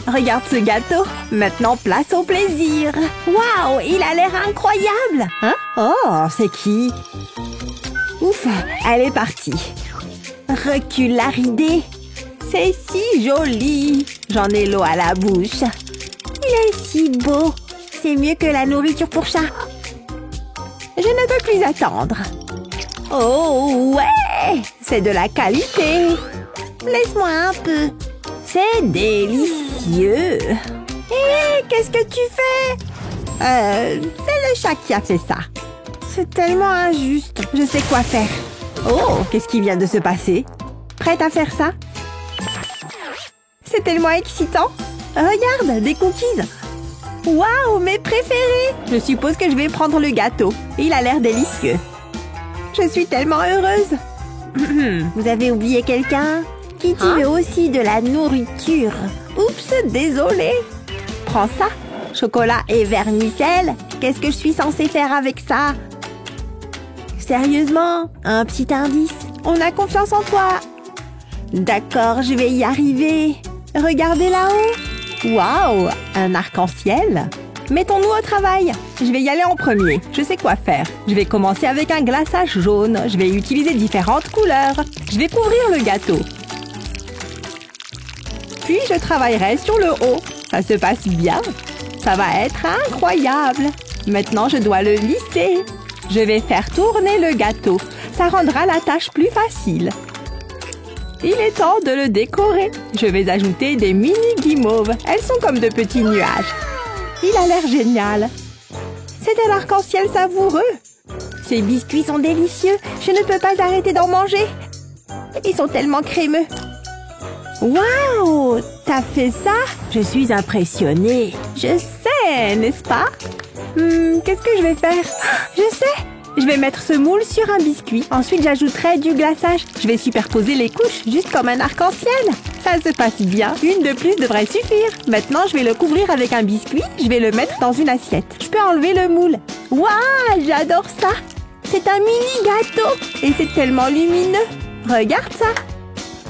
Regarde ce gâteau. Maintenant, place au plaisir. Waouh, il a l'air incroyable. Hein? Oh, c'est qui? Ouf, elle est partie. Recule la ridée. C'est si joli. J'en ai l'eau à la bouche. Il est si beau. C'est mieux que la nourriture pour chat. Je ne peux plus attendre. Oh, ouais! C'est de la qualité. Laisse-moi un peu. C'est délicieux. Hé, qu'est-ce que tu fais? C'est le chat qui a fait ça. C'est tellement injuste. Je sais quoi faire. Oh, qu'est-ce qui vient de se passer? Prête à faire ça? C'est tellement excitant. Regarde, des cookies. Waouh, mes préférés. Je suppose que je vais prendre le gâteau. Il a l'air délicieux. Je suis tellement heureuse. Vous avez oublié quelqu'un? Kitty veut aussi de la nourriture. Oups, désolée. Prends ça. Chocolat et vermicelle. Qu'est-ce que je suis censée faire avec ça? Sérieusement? Un petit indice. On a confiance en toi. D'accord, je vais y arriver. Regardez là-haut. Waouh, un arc-en-ciel. Mettons-nous au travail. Je vais y aller en premier. Je sais quoi faire. Je vais commencer avec un glaçage jaune. Je vais utiliser différentes couleurs. Je vais couvrir le gâteau. Puis je travaillerai sur le haut. Ça se passe bien. Ça va être incroyable. Maintenant, je dois le lisser. Je vais faire tourner le gâteau. Ça rendra la tâche plus facile. Il est temps de le décorer. Je vais ajouter des mini guimauves. Elles sont comme de petits nuages. Il a l'air génial. C'est un arc-en-ciel savoureux. Ces biscuits sont délicieux. Je ne peux pas arrêter d'en manger. Ils sont tellement crémeux. Waouh! T'as fait ça? Je suis impressionnée. Je sais, n'est-ce pas? Qu'est-ce que je vais faire? Je sais! Je vais mettre ce moule sur un biscuit. Ensuite, j'ajouterai du glaçage. Je vais superposer les couches, juste comme un arc-en-ciel. Ça se passe bien. Une de plus devrait suffire. Maintenant, je vais le couvrir avec un biscuit. Je vais le mettre dans une assiette. Je peux enlever le moule. Waouh! J'adore ça! C'est un mini gâteau. Et c'est tellement lumineux. Regarde ça!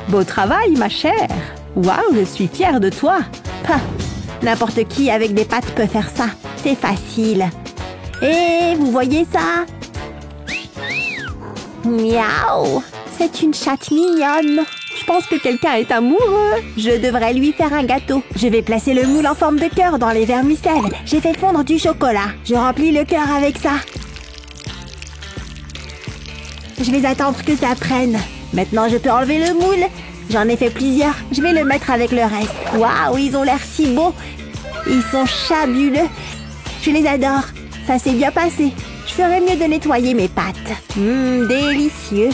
Beau travail, ma chère. Waouh, je suis fière de toi. Pah, n'importe qui avec des pattes peut faire ça. C'est facile. Et vous voyez ça? Miaou! C'est une chatte mignonne. Je pense que quelqu'un est amoureux. Je devrais lui faire un gâteau. Je vais placer le moule en forme de cœur dans les vermicelles. J'ai fait fondre du chocolat. Je remplis le cœur avec ça. Je vais attendre que ça prenne. Maintenant, je peux enlever le moule. J'en ai fait plusieurs. Je vais le mettre avec le reste. Waouh, ils ont l'air si beaux. Ils sont fabuleux. Je les adore. Ça s'est bien passé. Je ferais mieux de nettoyer mes pattes. Délicieux.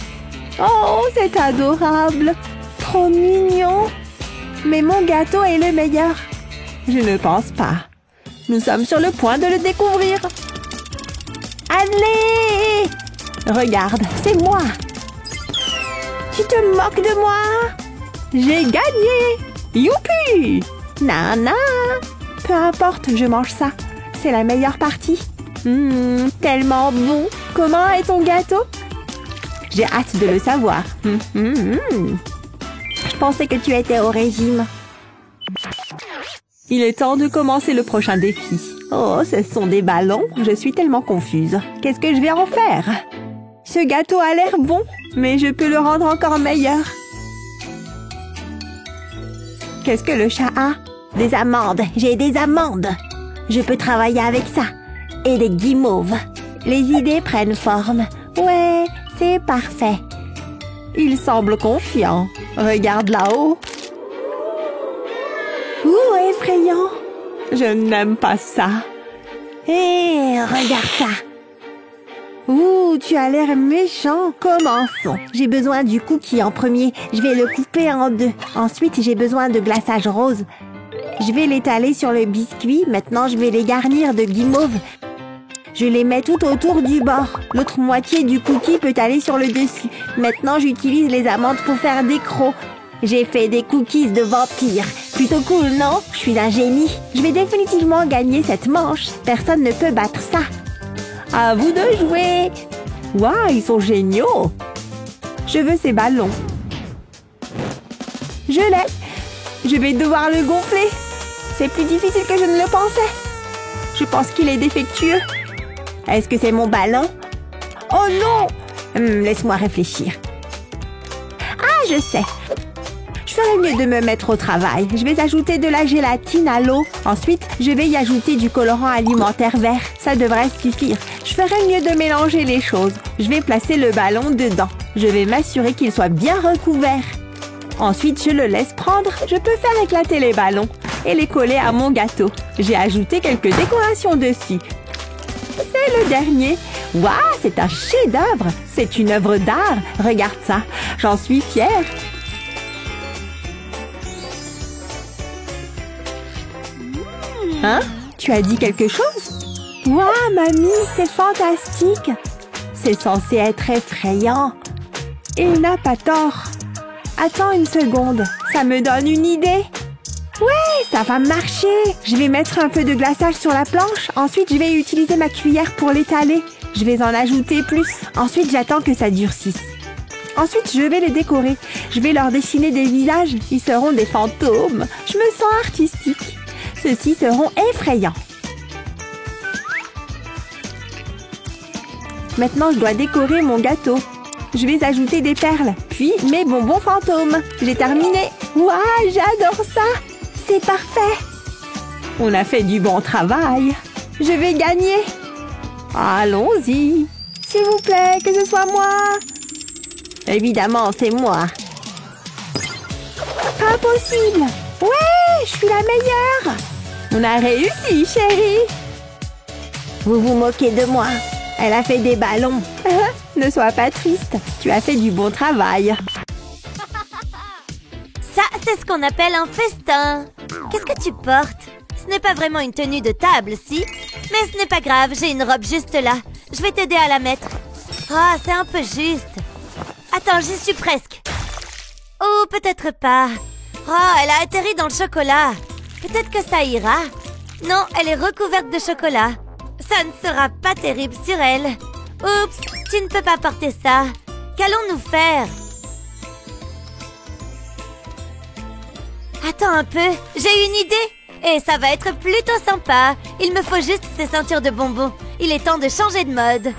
Oh, c'est adorable. Trop mignon. Mais mon gâteau est le meilleur. Je ne pense pas. Nous sommes sur le point de le découvrir. Allez! Regarde, c'est moi. Tu te moques de moi? J'ai gagné! Youpi! Nana! Peu importe, je mange ça. C'est la meilleure partie. Tellement bon. Comment est ton gâteau? J'ai hâte de le savoir. Je pensais que tu étais au régime. Il est temps de commencer le prochain défi. Oh, ce sont des ballons. Je suis tellement confuse. Qu'est-ce que je vais en faire? Ce gâteau a l'air bon, mais je peux le rendre encore meilleur. Qu'est-ce que le chat a? Des amandes. J'ai des amandes. Je peux travailler avec ça. Et des guimauves. Les idées prennent forme. Ouais, c'est parfait. Il semble confiant. Regarde là-haut. Ouh, effrayant. Je n'aime pas ça. Hé, regarde ça. Ouh, tu as l'air méchant. Commençons. J'ai besoin du cookie en premier. Je vais le couper en deux. Ensuite, j'ai besoin de glaçage rose. Je vais l'étaler sur le biscuit. Maintenant, je vais les garnir de guimauve. Je les mets tout autour du bord. L'autre moitié du cookie peut aller sur le dessus. Maintenant, j'utilise les amandes pour faire des crocs. J'ai fait des cookies de vampire. Plutôt cool, non? Je suis un génie. Je vais définitivement gagner cette manche. Personne ne peut battre ça. À vous de jouer. Waouh, ils sont géniaux. Je veux ces ballons. Je l'ai. Je vais devoir le gonfler. C'est plus difficile que je ne le pensais. Je pense qu'il est défectueux. Est-ce que c'est mon ballon? Oh non! Laisse-moi réfléchir. Ah, je sais. Je ferais mieux de me mettre au travail. Je vais ajouter de la gélatine à l'eau. Ensuite, je vais y ajouter du colorant alimentaire vert. Ça devrait suffire. Je ferais mieux de mélanger les choses. Je vais placer le ballon dedans. Je vais m'assurer qu'il soit bien recouvert. Ensuite, je le laisse prendre. Je peux faire éclater les ballons et les coller à mon gâteau. J'ai ajouté quelques décorations dessus. C'est le dernier. Waouh, c'est un chef-d'œuvre. C'est une œuvre d'art. Regarde ça. J'en suis fière. Hein? Tu as dit quelque chose? Waouh, mamie, c'est fantastique. C'est censé être effrayant. Et il n'a pas tort. Attends une seconde. Ça me donne une idée. Ouais, ça va marcher. Je vais mettre un peu de glaçage sur la planche. Ensuite, je vais utiliser ma cuillère pour l'étaler. Je vais en ajouter plus. Ensuite, j'attends que ça durcisse. Ensuite, je vais les décorer. Je vais leur dessiner des visages. Ils seront des fantômes. Je me sens artistique. Ceux-ci seront effrayants. Maintenant, je dois décorer mon gâteau. Je vais ajouter des perles, puis mes bonbons fantômes. J'ai terminé. Waouh, j'adore ça. C'est parfait. On a fait du bon travail. Je vais gagner. Allons-y. S'il vous plaît, que ce soit moi. Évidemment, c'est moi. Pas possible. Ouais, je suis la meilleure. On a réussi, chérie. Vous vous moquez de moi. Elle a fait des ballons. Ne sois pas triste. Tu as fait du bon travail. Ça, c'est ce qu'on appelle un festin. Qu'est-ce que tu portes? Ce n'est pas vraiment une tenue de table, si? Mais ce n'est pas grave, j'ai une robe juste là. Je vais t'aider à la mettre. Ah, c'est un peu juste. Attends, j'y suis presque. Oh, peut-être pas. Oh, elle a atterri dans le chocolat. Peut-être que ça ira. Non, elle est recouverte de chocolat. Ça ne sera pas terrible sur elle. Oups, tu ne peux pas porter ça. Qu'allons-nous faire? Attends un peu, j'ai une idée. Et ça va être plutôt sympa. Il me faut juste ces ceintures de bonbons. Il est temps de changer de mode.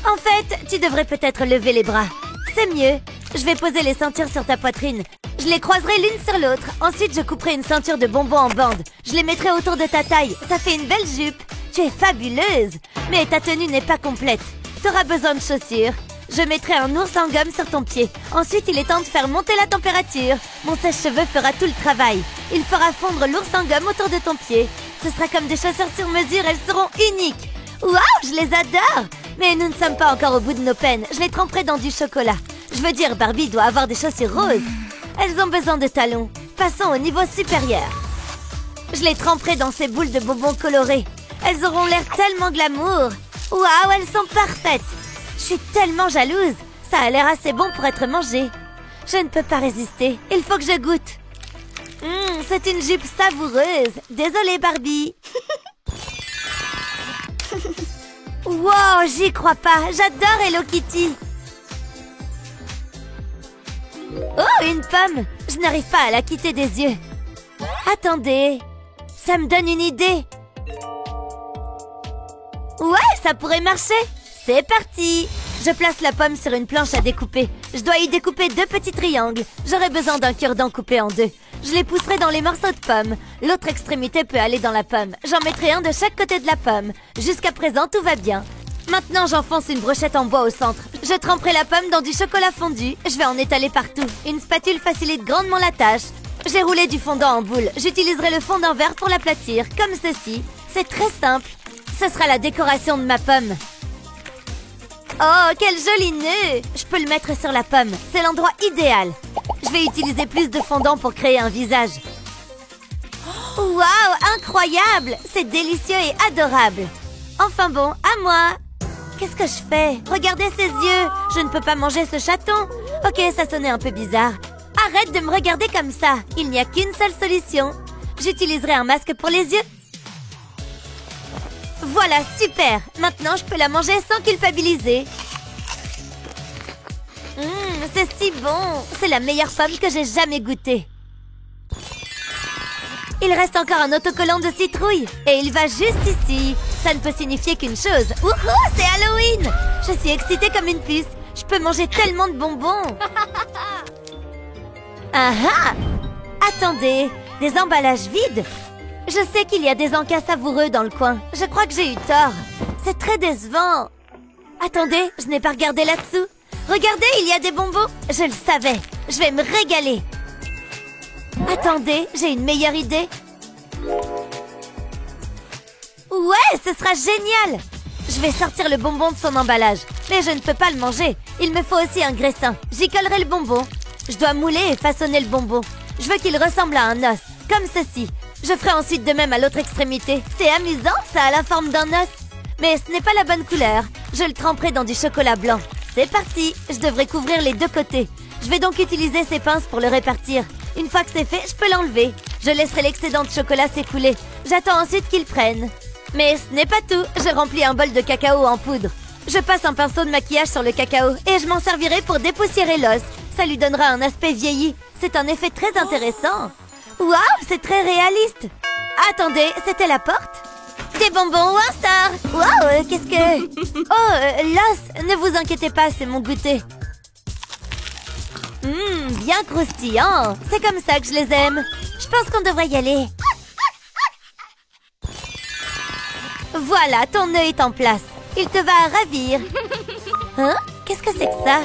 En fait, tu devrais peut-être lever les bras. C'est mieux. Je vais poser les ceintures sur ta poitrine. Je les croiserai l'une sur l'autre. Ensuite, je couperai une ceinture de bonbons en bande. Je les mettrai autour de ta taille. Ça fait une belle jupe. Tu es fabuleuse. Mais ta tenue n'est pas complète. Tu auras besoin de chaussures. Je mettrai un ours en gomme sur ton pied. Ensuite, il est temps de faire monter la température. Mon sèche-cheveux fera tout le travail. Il fera fondre l'ours en gomme autour de ton pied. Ce sera comme des chaussures sur mesure. Elles seront uniques. Waouh, je les adore. Mais nous ne sommes pas encore au bout de nos peines. Je les tremperai dans du chocolat. Je veux dire, Barbie doit avoir des chaussures roses. Elles ont besoin de talons. Passons au niveau supérieur. Je les tremperai dans ces boules de bonbons colorés. Elles auront l'air tellement glamour. Waouh, elles sont parfaites. Je suis tellement jalouse. Ça a l'air assez bon pour être mangé. Je ne peux pas résister. Il faut que je goûte. C'est une jupe savoureuse. Désolée, Barbie. Wow, j'y crois pas. J'adore Hello Kitty. Oh, une pomme. Je n'arrive pas à la quitter des yeux. Attendez. Ça me donne une idée. Ouais, ça pourrait marcher. C'est parti. Je place la pomme sur une planche à découper. Je dois y découper 2 petits triangles. J'aurai besoin d'un cure-dent coupé en 2. Je les pousserai dans les morceaux de pomme. L'autre extrémité peut aller dans la pomme. J'en mettrai un de chaque côté de la pomme. Jusqu'à présent, tout va bien. Maintenant, j'enfonce une brochette en bois au centre. Je tremperai la pomme dans du chocolat fondu. Je vais en étaler partout. Une spatule facilite grandement la tâche. J'ai roulé du fondant en boule. J'utiliserai le fondant vert pour l'aplatir, comme ceci. C'est très simple. Ce sera la décoration de ma pomme. Oh, quel joli nœud! Je peux le mettre sur la pomme. C'est l'endroit idéal. Je vais utiliser plus de fondant pour créer un visage. Waouh, incroyable! C'est délicieux et adorable. Enfin bon, à moi. Qu'est-ce que je fais? Regardez ses yeux. Je ne peux pas manger ce chaton. Ok, ça sonnait un peu bizarre. Arrête de me regarder comme ça. Il n'y a qu'une seule solution. J'utiliserai un masque pour les yeux. Voilà, super. Maintenant, je peux la manger sans culpabiliser. C'est si bon. C'est la meilleure pomme que j'ai jamais goûtée. Il reste encore un autocollant de citrouille. Et il va juste ici. Ça ne peut signifier qu'une chose. Wouhou, c'est Halloween! Je suis excitée comme une puce. Je peux manger tellement de bonbons. Ah ah! Attendez, des emballages vides? Je sais qu'il y a des encas savoureux dans le coin. Je crois que j'ai eu tort. C'est très décevant. Attendez, je n'ai pas regardé là-dessous. Regardez, il y a des bonbons. Je le savais. Je vais me régaler. Attendez, j'ai une meilleure idée. Ouais, ce sera génial. Je vais sortir le bonbon de son emballage. Mais je ne peux pas le manger. Il me faut aussi un graissin. J'y collerai le bonbon. Je dois mouler et façonner le bonbon. Je veux qu'il ressemble à un os, comme ceci. Je ferai ensuite de même à l'autre extrémité. C'est amusant, ça a la forme d'un os. Mais ce n'est pas la bonne couleur. Je le tremperai dans du chocolat blanc. C'est parti. Je devrais couvrir les deux côtés. Je vais donc utiliser ces pinces pour le répartir. Une fois que c'est fait, je peux l'enlever. Je laisserai l'excédent de chocolat s'écouler. J'attends ensuite qu'il prenne. Mais ce n'est pas tout. Je remplis un bol de cacao en poudre. Je passe un pinceau de maquillage sur le cacao et je m'en servirai pour dépoussiérer l'os. Ça lui donnera un aspect vieilli. C'est un effet très intéressant. Waouh, c'est très réaliste. Attendez, c'était la porte? Des bonbons ou un star? Waouh, qu'est-ce que... Oh, l'os, ne vous inquiétez pas, c'est mon goûter. Bien croustillant. C'est comme ça que je les aime. Je pense qu'on devrait y aller. Voilà, ton nœud est en place. Il te va ravir. Hein? Qu'est-ce que c'est que ça?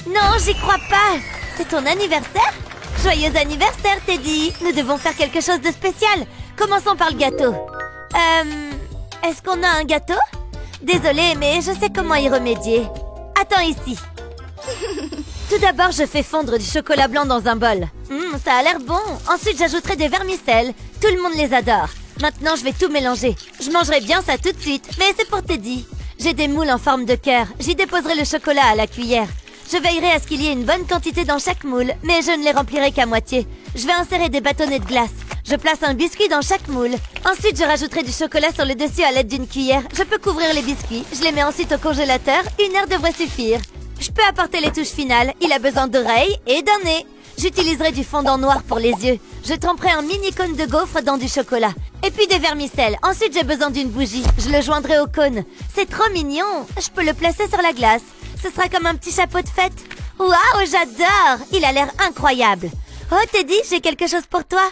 Non, j'y crois pas. C'est ton anniversaire? Joyeux anniversaire, Teddy. Nous devons faire quelque chose de spécial. Commençons par le gâteau. Est-ce qu'on a un gâteau? Désolée, mais je sais comment y remédier. Attends ici. Tout d'abord, je fais fondre du chocolat blanc dans un bol. Ça a l'air bon. Ensuite, j'ajouterai des vermicelles. Tout le monde les adore. Maintenant, je vais tout mélanger. Je mangerai bien ça tout de suite, mais c'est pour Teddy. J'ai des moules en forme de cœur. J'y déposerai le chocolat à la cuillère. Je veillerai à ce qu'il y ait une bonne quantité dans chaque moule, mais je ne les remplirai qu'à moitié. Je vais insérer des bâtonnets de glace. Je place un biscuit dans chaque moule. Ensuite, je rajouterai du chocolat sur le dessus à l'aide d'une cuillère. Je peux couvrir les biscuits. Je les mets ensuite au congélateur. 1 heure devrait suffire. Je peux apporter les touches finales. Il a besoin d'oreilles et d'un nez. J'utiliserai du fondant noir pour les yeux. Je tremperai un mini cône de gaufre dans du chocolat. Et puis des vermicelles. Ensuite, j'ai besoin d'une bougie. Je le joindrai au cône. C'est trop mignon. Je peux le placer sur la glace. Ce sera comme un petit chapeau de fête. Waouh, j'adore! Il a l'air incroyable. Oh, Teddy, j'ai quelque chose pour toi.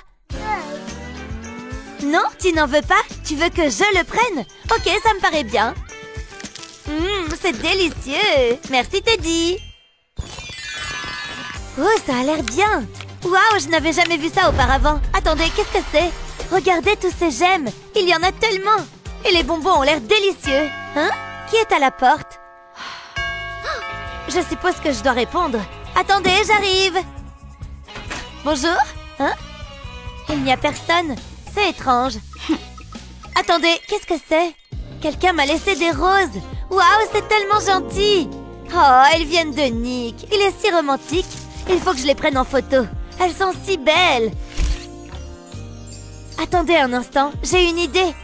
Non, tu n'en veux pas? Tu veux que je le prenne? Ok, ça me paraît bien. C'est délicieux. Merci, Teddy. Oh, ça a l'air bien. Waouh, je n'avais jamais vu ça auparavant. Attendez, qu'est-ce que c'est? Regardez tous ces gemmes. Il y en a tellement. Et les bonbons ont l'air délicieux. Hein? Qui est à la porte? Je suppose que je dois répondre. Attendez, j'arrive. Bonjour? Hein? Il n'y a personne. C'est étrange. Attendez, qu'est-ce que c'est? Quelqu'un m'a laissé des roses. Waouh, c'est tellement gentil. Oh, elles viennent de Nick. Il est si romantique. Il faut que je les prenne en photo. Elles sont si belles. Attendez un instant, j'ai une idée.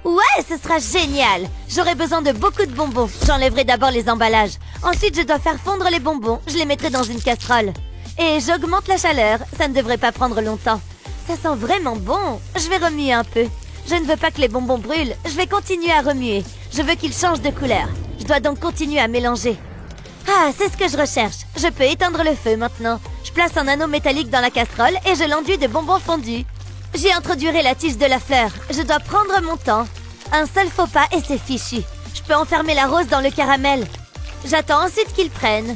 Ouais, ce sera génial. J'aurai besoin de beaucoup de bonbons. J'enlèverai d'abord les emballages. Ensuite, je dois faire fondre les bonbons. Je les mettrai dans une casserole. Et j'augmente la chaleur. Ça ne devrait pas prendre longtemps. Ça sent vraiment bon. Je vais remuer un peu. Je ne veux pas que les bonbons brûlent. Je vais continuer à remuer. Je veux qu'ils changent de couleur. Je dois donc continuer à mélanger. Ah, c'est ce que je recherche. Je peux éteindre le feu maintenant. Je place un anneau métallique dans la casserole et je l'enduis de bonbons fondus. J'y introduirai la tige de la fleur. Je dois prendre mon temps. Un seul faux pas et c'est fichu. Je peux enfermer la rose dans le caramel. J'attends ensuite qu'ils prennent.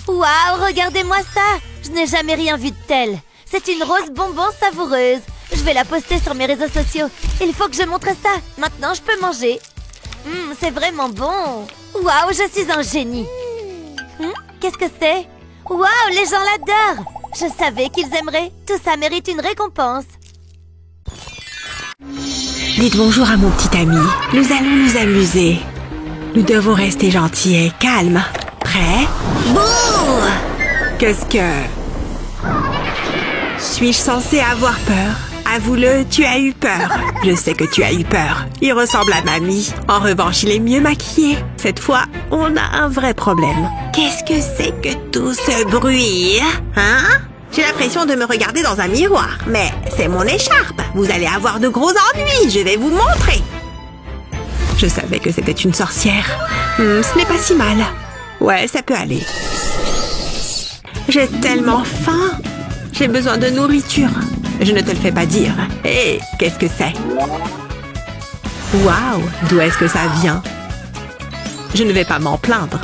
Waouh, regardez-moi ça! Je n'ai jamais rien vu de tel. C'est une rose bonbon savoureuse. Je vais la poster sur mes réseaux sociaux. Il faut que je montre ça. Maintenant, je peux manger. C'est vraiment bon. Waouh, je suis un génie. Qu'est-ce que c'est? Waouh, les gens l'adorent. Je savais qu'ils aimeraient. Tout ça mérite une récompense. Dites bonjour à mon petit ami. Nous allons nous amuser. Nous devons rester gentils et calmes. Prêt? Bouh! Qu'est-ce que... Suis-je censée avoir peur? Avoue-le, tu as eu peur. Je sais que tu as eu peur. Il ressemble à mamie. En revanche, il est mieux maquillé. Cette fois, on a un vrai problème. Qu'est-ce que c'est que tout ce bruit? Hein? J'ai l'impression de me regarder dans un miroir. Mais c'est mon écharpe. Vous allez avoir de gros ennuis. Je vais vous montrer. Je savais que c'était une sorcière. Ce n'est pas si mal. Ouais, ça peut aller. J'ai tellement faim. J'ai besoin de nourriture. Je ne te le fais pas dire. Hé, qu'est-ce que c'est? Waouh, d'où est-ce que ça vient? Je ne vais pas m'en plaindre.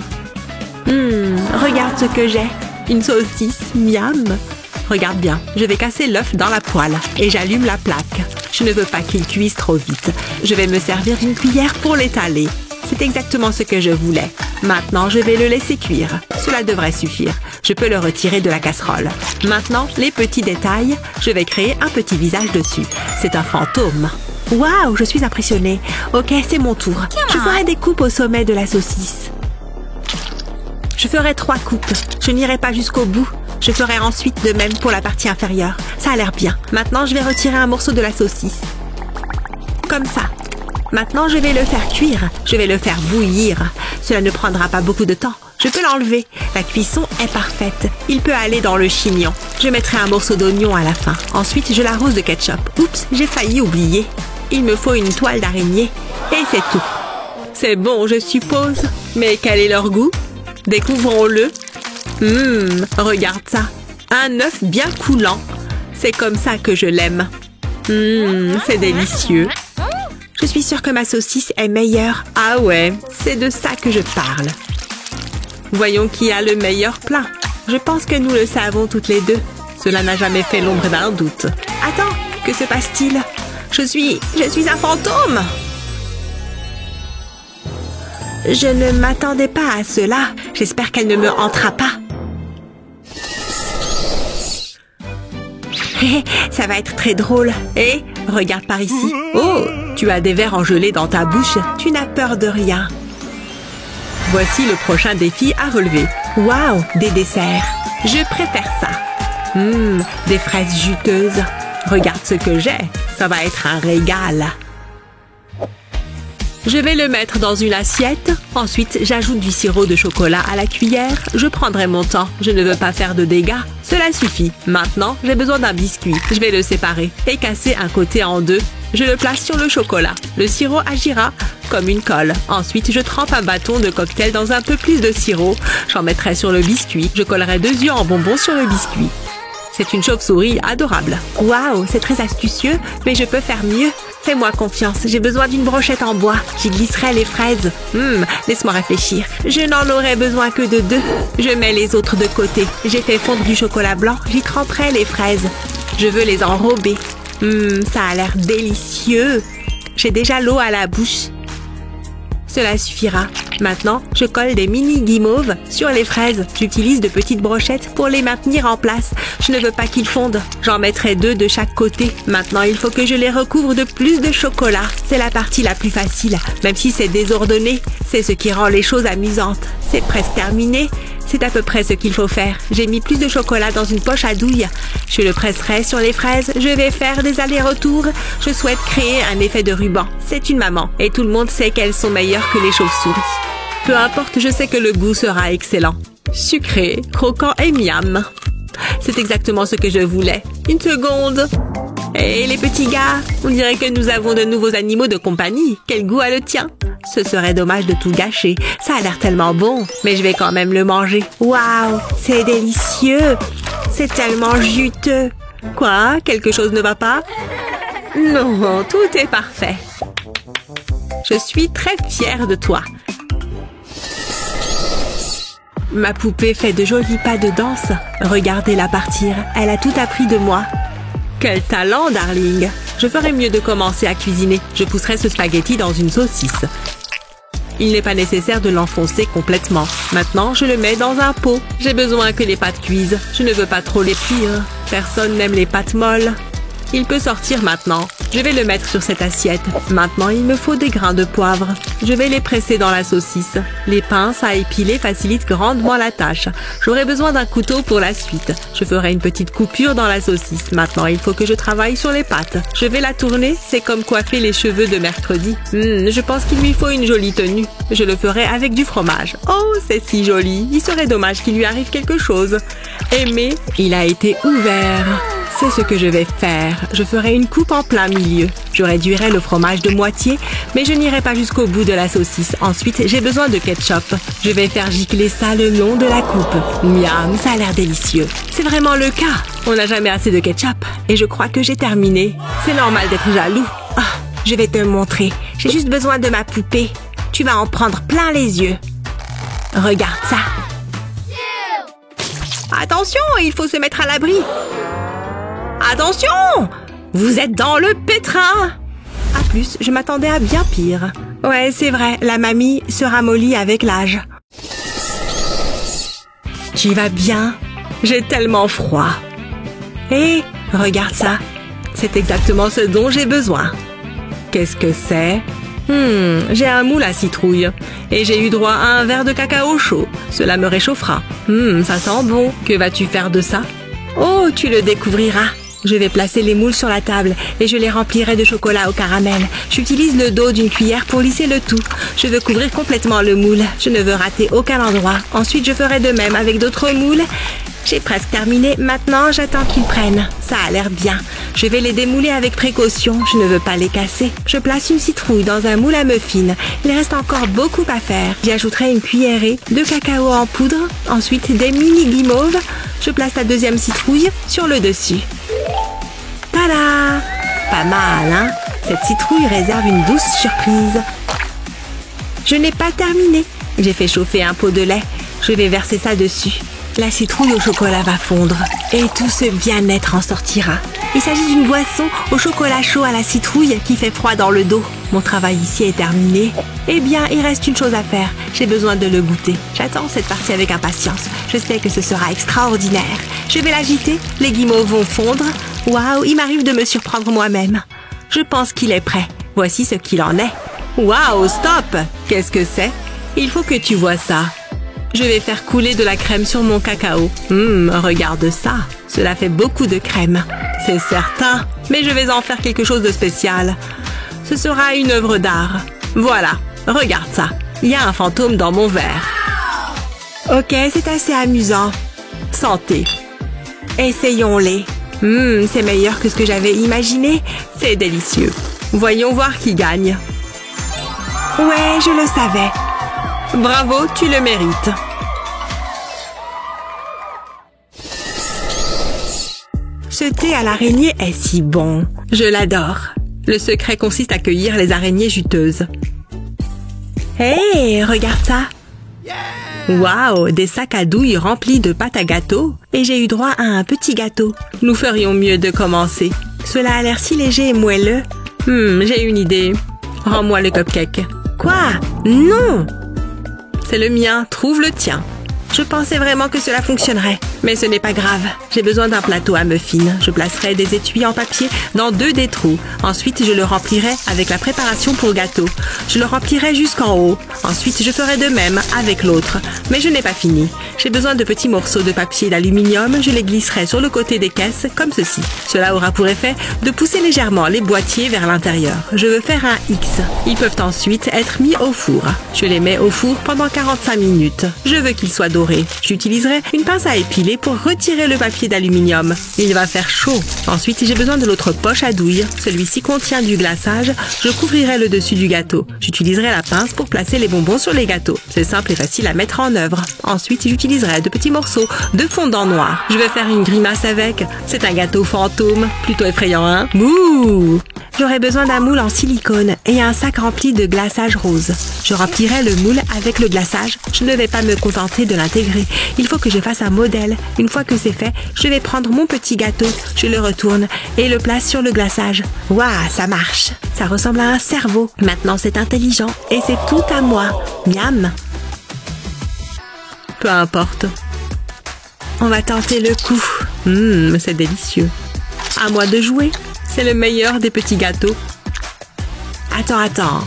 Regarde ce que j'ai. Une saucisse, miam. Regarde bien, je vais casser l'œuf dans la poêle et j'allume la plaque. Je ne veux pas qu'il cuise trop vite. Je vais me servir d'une cuillère pour l'étaler. C'est exactement ce que je voulais. Maintenant, je vais le laisser cuire. Cela devrait suffire. Je peux le retirer de la casserole. Maintenant, les petits détails. Je vais créer un petit visage dessus. C'est un fantôme. Waouh, je suis impressionnée. Ok, c'est mon tour. Je ferai des coupes au sommet de la saucisse. Je ferai 3 coupes. Je n'irai pas jusqu'au bout. Je ferai ensuite de même pour la partie inférieure. Ça a l'air bien. Maintenant, je vais retirer un morceau de la saucisse. Comme ça. Maintenant, je vais le faire cuire. Je vais le faire bouillir. Cela ne prendra pas beaucoup de temps. Je peux l'enlever. La cuisson est parfaite. Il peut aller dans le chignon. Je mettrai un morceau d'oignon à la fin. Ensuite, je l'arrose de ketchup. Oups, j'ai failli oublier. Il me faut une toile d'araignée. Et c'est tout. C'est bon, je suppose. Mais quel est leur goût? Découvrons-le. Regarde ça. Un œuf bien coulant. C'est comme ça que je l'aime. C'est délicieux. Je suis sûre que ma saucisse est meilleure. Ah ouais, c'est de ça que je parle. Voyons qui a le meilleur plat. Je pense que nous le savons toutes les deux. Cela n'a jamais fait l'ombre d'un doute. Attends, que se passe-t-il? Je suis un fantôme. Je ne m'attendais pas à cela. J'espère qu'elle ne me hantera pas. Ça va être très drôle. Et regarde par ici. Oh, tu as des vers en gelée dans ta bouche. Tu n'as peur de rien. Voici le prochain défi à relever. Waouh, des desserts. Je préfère ça. Des fraises juteuses. Regarde ce que j'ai. Ça va être un régal. Je vais le mettre dans une assiette. Ensuite, j'ajoute du sirop de chocolat à la cuillère. Je prendrai mon temps. Je ne veux pas faire de dégâts. Cela suffit. Maintenant, j'ai besoin d'un biscuit. Je vais le séparer et casser un côté en deux. Je le place sur le chocolat. Le sirop agira comme une colle. Ensuite, je trempe un bâton de cocktail dans un peu plus de sirop. J'en mettrai sur le biscuit. Je collerai 2 yeux en bonbons sur le biscuit. C'est une chauve-souris adorable. Waouh, c'est très astucieux, mais je peux faire mieux. Fais-moi confiance, j'ai besoin d'une brochette en bois. J'y glisserai les fraises. Laisse-moi réfléchir. Je n'en aurai besoin que de 2. Je mets les autres de côté. J'ai fait fondre du chocolat blanc. J'y tremperai les fraises. Je veux les enrober. Ça a l'air délicieux. J'ai déjà l'eau à la bouche. Cela suffira. Maintenant, je colle des mini guimauves sur les fraises. J'utilise de petites brochettes pour les maintenir en place. Je ne veux pas qu'ils fondent. J'en mettrai 2 de chaque côté. Maintenant, il faut que je les recouvre de plus de chocolat. C'est la partie la plus facile. Même si c'est désordonné, c'est ce qui rend les choses amusantes. C'est presque terminé. C'est à peu près ce qu'il faut faire. J'ai mis plus de chocolat dans une poche à douille. Je le presserai sur les fraises. Je vais faire des allers-retours. Je souhaite créer un effet de ruban. C'est une maman. Et tout le monde sait qu'elles sont meilleures que les chauves-souris. Peu importe, je sais que le goût sera excellent. Sucré, croquant et miam. C'est exactement ce que je voulais. Une seconde. Hé, les petits gars, on dirait que nous avons de nouveaux animaux de compagnie. Quel goût a le tien? Ce serait dommage de tout gâcher. Ça a l'air tellement bon, mais je vais quand même le manger. Waouh, c'est délicieux. C'est tellement juteux. Quoi? Quelque chose ne va pas? Non, tout est parfait. Je suis très fière de toi. Ma poupée fait de jolis pas de danse. Regardez-la partir. Elle a tout appris de moi. Quel talent, darling! Je ferais mieux de commencer à cuisiner. Je pousserai ce spaghetti dans une saucisse. Il n'est pas nécessaire de l'enfoncer complètement. Maintenant, je le mets dans un pot. J'ai besoin que les pâtes cuisent. Je ne veux pas trop les cuire. Personne n'aime les pâtes molles. Il peut sortir maintenant. Je vais le mettre sur cette assiette. Maintenant, il me faut des grains de poivre. Je vais les presser dans la saucisse. Les pinces à épiler facilitent grandement la tâche. J'aurai besoin d'un couteau pour la suite. Je ferai une petite coupure dans la saucisse. Maintenant, il faut que je travaille sur les pâtes. Je vais la tourner. C'est comme coiffer les cheveux de mercredi. Je pense qu'il lui faut une jolie tenue. Je le ferai avec du fromage. Oh, c'est si joli. Il serait dommage qu'il lui arrive quelque chose. Mais il a été ouvert. C'est ce que je vais faire. Je ferai une coupe en plein milieu. Je réduirai le fromage de moitié, mais je n'irai pas jusqu'au bout de la saucisse. Ensuite, j'ai besoin de ketchup. Je vais faire gicler ça le long de la coupe. Miam, ça a l'air délicieux. C'est vraiment le cas. On n'a jamais assez de ketchup. Et je crois que j'ai terminé. C'est normal d'être jaloux. Oh, je vais te montrer. J'ai juste besoin de ma poupée. Tu vas en prendre plein les yeux. Regarde ça. Attention, il faut se mettre à l'abri. Attention! Vous êtes dans le pétrin! À plus, je m'attendais à bien pire. Ouais, c'est vrai, la mamie se ramollit avec l'âge. Tu vas bien? J'ai tellement froid. Hé, regarde ça. C'est exactement ce dont j'ai besoin. Qu'est-ce que c'est? J'ai un moule à citrouille. Et j'ai eu droit à un verre de cacao chaud. Cela me réchauffera. Ça sent bon. Que vas-tu faire de ça? Oh, tu le découvriras. Je vais placer les moules sur la table et je les remplirai de chocolat au caramel. J'utilise le dos d'une cuillère pour lisser le tout. Je veux couvrir complètement le moule. Je ne veux rater aucun endroit. Ensuite, je ferai de même avec d'autres moules. J'ai presque terminé. Maintenant, j'attends qu'ils prennent. Ça a l'air bien. Je vais les démouler avec précaution. Je ne veux pas les casser. Je place une citrouille dans un moule à muffins. Il reste encore beaucoup à faire. J'y ajouterai une cuillerée de cacao en poudre. Ensuite, des mini guimauves. Je place la deuxième citrouille sur le dessus. Tada! Pas mal, hein? Cette citrouille réserve une douce surprise. Je n'ai pas terminé. J'ai fait chauffer un pot de lait. Je vais verser ça dessus. La citrouille au chocolat va fondre et tout ce bien-être en sortira. Il s'agit d'une boisson au chocolat chaud à la citrouille qui fait froid dans le dos. Mon travail ici est terminé. Eh bien, il reste une chose à faire. J'ai besoin de le goûter. J'attends cette partie avec impatience. Je sais que ce sera extraordinaire. Je vais l'agiter. Les guimauves vont fondre. Waouh, il m'arrive de me surprendre moi-même. Je pense qu'il est prêt. Voici ce qu'il en est. Waouh, stop! Qu'est-ce que c'est? Il faut que tu vois ça. Je vais faire couler de la crème sur mon cacao. Regarde ça. Cela fait beaucoup de crème. C'est certain. Mais je vais en faire quelque chose de spécial. Ce sera une œuvre d'art. Voilà. Regarde ça. Il y a un fantôme dans mon verre. Ok, c'est assez amusant. Santé. Essayons-les. C'est meilleur que ce que j'avais imaginé. C'est délicieux. Voyons voir qui gagne. Ouais, je le savais. Bravo, tu le mérites. Ce thé à l'araignée est si bon. Je l'adore. Le secret consiste à cueillir les araignées juteuses. Hé, regarde ça. Waouh, des sacs à douille remplis de pâte à gâteau. Et j'ai eu droit à un petit gâteau. Nous ferions mieux de commencer. Cela a l'air si léger et moelleux. J'ai une idée. Rends-moi le cupcake. Quoi? Non! C'est le mien, trouve le tien. Je pensais vraiment que cela fonctionnerait. Mais ce n'est pas grave. J'ai besoin d'un plateau à muffins. Je placerai des étuis en papier dans 2 des trous. Ensuite, je le remplirai avec la préparation pour gâteau. Je le remplirai jusqu'en haut. Ensuite, je ferai de même avec l'autre. Mais je n'ai pas fini. J'ai besoin de petits morceaux de papier d'aluminium. Je les glisserai sur le côté des caisses, comme ceci. Cela aura pour effet de pousser légèrement les boîtiers vers l'intérieur. Je veux faire un X. Ils peuvent ensuite être mis au four. Je les mets au four pendant 45 minutes. Je veux qu'ils soient dorés. J'utiliserai une pince à épiler pour retirer le papier d'aluminium. Il va faire chaud. Ensuite, j'ai besoin de l'autre poche à douille. Celui-ci contient du glaçage. Je couvrirai le dessus du gâteau. J'utiliserai la pince pour placer les bonbons sur les gâteaux. C'est simple et facile à mettre en œuvre. Ensuite, j'utiliserai de petits morceaux de fondant noir. Je vais faire une grimace avec. C'est un gâteau fantôme. Plutôt effrayant, hein? Bouh! J'aurai besoin d'un moule en silicone et un sac rempli de glaçage rose. Je remplirai le moule avec le glaçage. Je ne vais pas me contenter de l'intégrer. Il faut que je fasse un modèle. Une fois que c'est fait, je vais prendre mon petit gâteau, je le retourne et le place sur le glaçage. Waouh, ça marche. Ça ressemble à un cerveau. Maintenant, c'est intelligent et c'est tout à moi. Miam. Peu importe. On va tenter le coup. C'est délicieux. À moi de jouer. c'est le meilleur des petits gâteaux. Attends.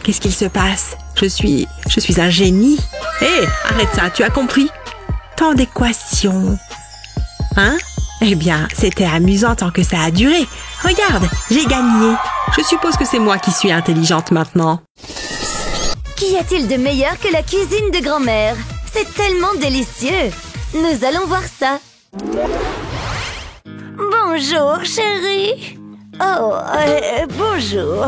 Qu'est-ce qu'il se passe? Je suis un génie. Hé, arrête ça, tu as compris? Tant d'équations. Hein? Eh bien, c'était amusant tant que ça a duré. Regarde, j'ai gagné. Je suppose que c'est moi qui suis intelligente maintenant. Qu'y a-t-il de meilleur que la cuisine de grand-mère? C'est tellement délicieux. Nous allons voir ça. Bonjour, chérie. Oh, bonjour.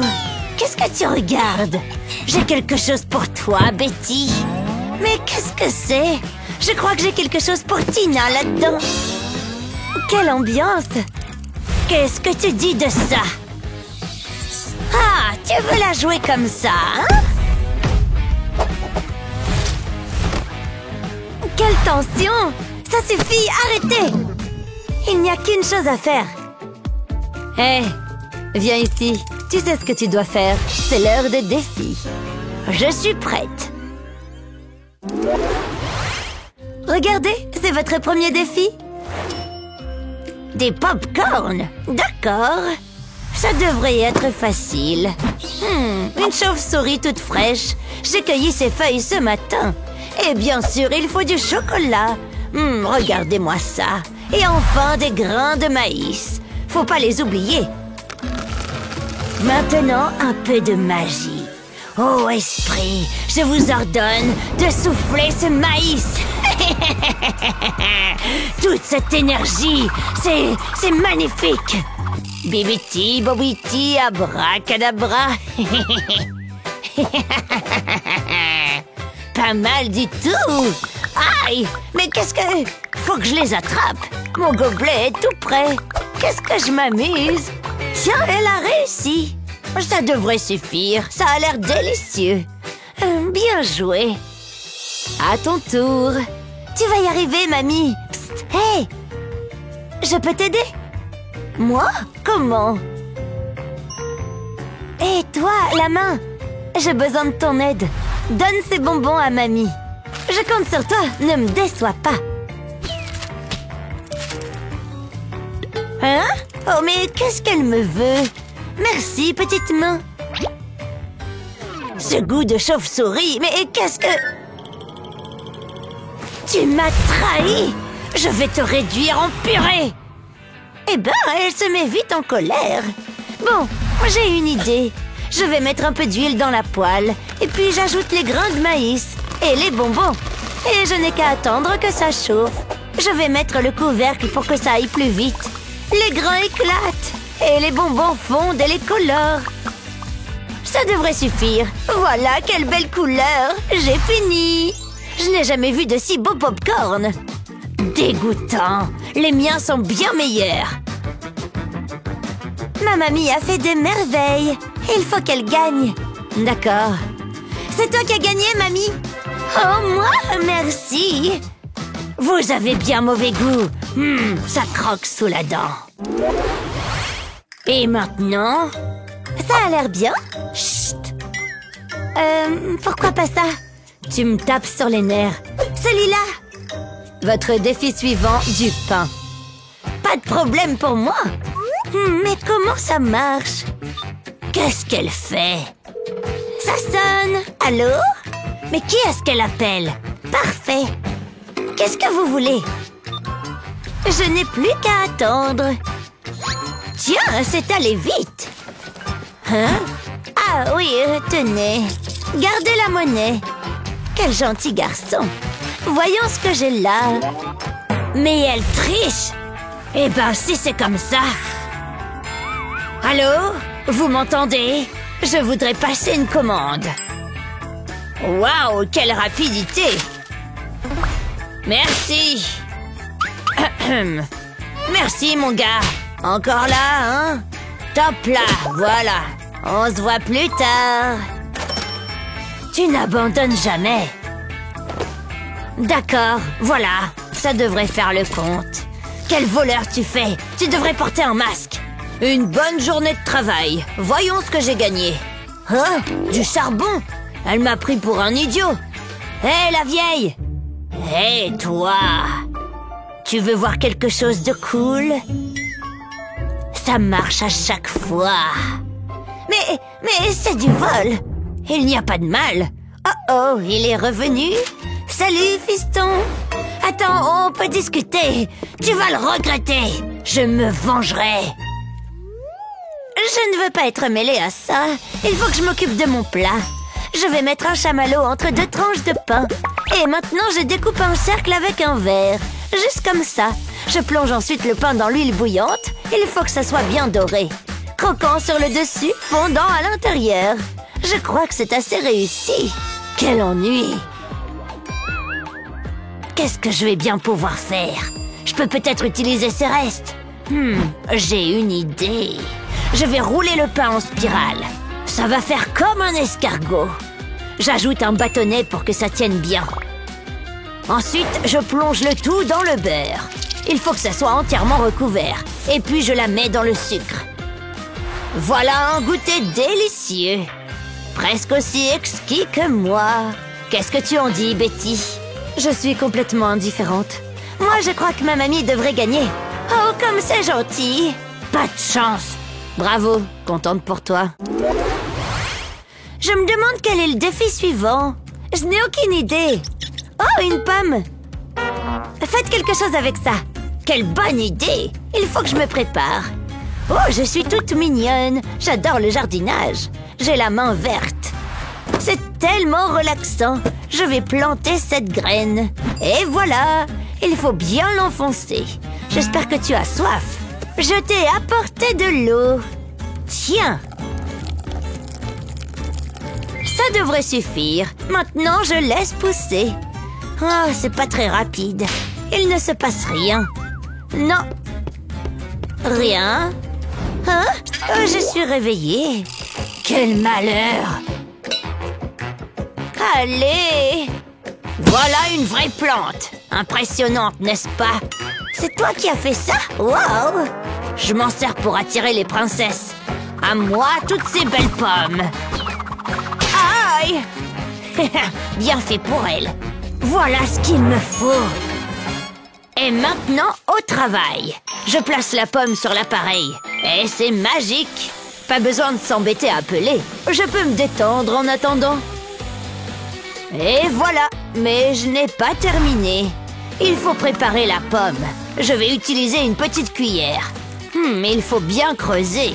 Qu'est-ce que tu regardes? J'ai quelque chose pour toi, Betty. Mais qu'est-ce que c'est? Je crois que j'ai quelque chose pour Tina là-dedans. Quelle ambiance! Qu'est-ce que tu dis de ça? Ah, tu veux la jouer comme ça, hein? Quelle tension! Ça suffit, arrêtez! Il n'y a qu'une chose à faire. Hé, viens ici. Tu sais ce que tu dois faire. C'est l'heure de défi. Je suis prête. Regardez, c'est votre premier défi. Des pop-corn. D'accord. Ça devrait être facile. Une chauve-souris toute fraîche. J'ai cueilli ses feuilles ce matin. Et bien sûr, il faut du chocolat. Regardez-moi ça. Et enfin, des grains de maïs. Faut pas les oublier. Maintenant, un peu de magie. Oh, esprit, je vous ordonne de souffler ce maïs. Toute cette énergie, c'est magnifique. Bibiti, bobiti, abracadabra. Pas mal du tout. Aïe, mais qu'est-ce que... Faut que je les attrape. Mon gobelet est tout prêt. Qu'est-ce que je m'amuse. Tiens, elle a réussi. Ça devrait suffire. Ça a l'air délicieux. Bien joué. À ton tour. Tu vas y arriver, mamie. Psst, hé. Je peux t'aider? Moi? Comment? Hé, toi, la main. J'ai besoin de ton aide. Donne ces bonbons à mamie. Je compte sur toi. Ne me déçois pas. Hein? Oh, mais qu'est-ce qu'elle me veut? Merci, petite main. Ce goût de chauve-souris, mais qu'est-ce que... Tu m'as trahi! Je vais te réduire en purée! Eh ben, elle se met vite en colère. Bon, j'ai une idée. Je vais mettre un peu d'huile dans la poêle, et puis j'ajoute les grains de maïs et les bonbons. Et je n'ai qu'à attendre que ça chauffe. Je vais mettre le couvercle pour que ça aille plus vite. Les grains éclatent, et les bonbons fondent et les colorent. Ça devrait suffire. Voilà, quelle belle couleur. J'ai fini. Je n'ai jamais vu de si beaux pop-corn. Dégoûtant. Les miens sont bien meilleurs. Ma mamie a fait des merveilles. Il faut qu'elle gagne. D'accord. C'est toi qui as gagné, mamie. Oh, moi? Merci. Vous avez bien mauvais goût. Ça croque sous la dent. Et maintenant? Ça a l'air bien. Chut. Pourquoi pas ça? Tu me tapes sur les nerfs. Celui-là. Votre défi suivant, du pain. Pas de problème pour moi. Mais comment ça marche? Qu'est-ce qu'elle fait? Ça sonne. Allô? Mais qui est-ce qu'elle appelle? Parfait. Qu'est-ce que vous voulez? Je n'ai plus qu'à attendre. Tiens, c'est allé vite. Hein? Ah oui, tenez. Gardez la monnaie. Quel gentil garçon. Voyons ce que j'ai là. Mais elle triche. Eh ben, si c'est comme ça... Allô? Vous m'entendez? Je voudrais passer une commande. Waouh, quelle rapidité! Merci. Merci, mon gars. Encore là, hein? Top là, voilà. On se voit plus tard. Tu n'abandonnes jamais. D'accord, voilà. Ça devrait faire le compte. Quel voleur tu fais! Tu devrais porter un masque. Une bonne journée de travail. Voyons ce que j'ai gagné. Hein? Du charbon? Elle m'a pris pour un idiot. Hé, la vieille! Hé, toi! Tu veux voir quelque chose de cool? Ça marche à chaque fois. Mais c'est du vol. Il n'y a pas de mal. Oh, il est revenu. Salut, fiston. Attends, on peut discuter. Tu vas le regretter. Je me vengerai. Je ne veux pas être mêlée à ça. Il faut que je m'occupe de mon plat. Je vais mettre un chamallow entre 2 tranches de pain. Et maintenant, je découpe un cercle avec un verre. Juste comme ça. Je plonge ensuite le pain dans l'huile bouillante. Il faut que ça soit bien doré. Croquant sur le dessus, fondant à l'intérieur. Je crois que c'est assez réussi. Quel ennui! Qu'est-ce que je vais bien pouvoir faire? Je peux peut-être utiliser ces restes. J'ai une idée. Je vais rouler le pain en spirale. Ça va faire comme un escargot. J'ajoute un bâtonnet pour que ça tienne bien. Ensuite, je plonge le tout dans le beurre. Il faut que ça soit entièrement recouvert. Et puis, je la mets dans le sucre. Voilà un goûter délicieux. Presque aussi exquis que moi. Qu'est-ce que tu en dis, Betty? Je suis complètement indifférente. Moi, je crois que ma mamie devrait gagner. Oh, comme c'est gentil. Pas de chance. Bravo, contente pour toi. Je me demande quel est le défi suivant. Je n'ai aucune idée. Oh, une pomme. Faites quelque chose avec ça. Quelle bonne idée. Il faut que je me prépare. Oh, je suis toute mignonne. J'adore le jardinage. J'ai la main verte. C'est tellement relaxant. Je vais planter cette graine. Et voilà. Il faut bien l'enfoncer. J'espère que tu as soif. Je t'ai apporté de l'eau. Tiens. Ça devrait suffire. Maintenant, je laisse pousser. Oh, c'est pas très rapide. Il ne se passe rien. Non. Rien. Hein? Je suis réveillée. Quel malheur! Allez! Voilà une vraie plante. Impressionnante, n'est-ce pas? C'est toi qui as fait ça? Wow! Je m'en sers pour attirer les princesses. À moi, toutes ces belles pommes. Aïe! Bien fait pour elle. Voilà ce qu'il me faut. Et maintenant, au travail. Je place la pomme sur l'appareil. Et c'est magique. Pas besoin de s'embêter à peler. Je peux me détendre en attendant. Et voilà. Mais je n'ai pas terminé. Il faut préparer la pomme. Je vais utiliser une petite cuillère. Il faut bien creuser.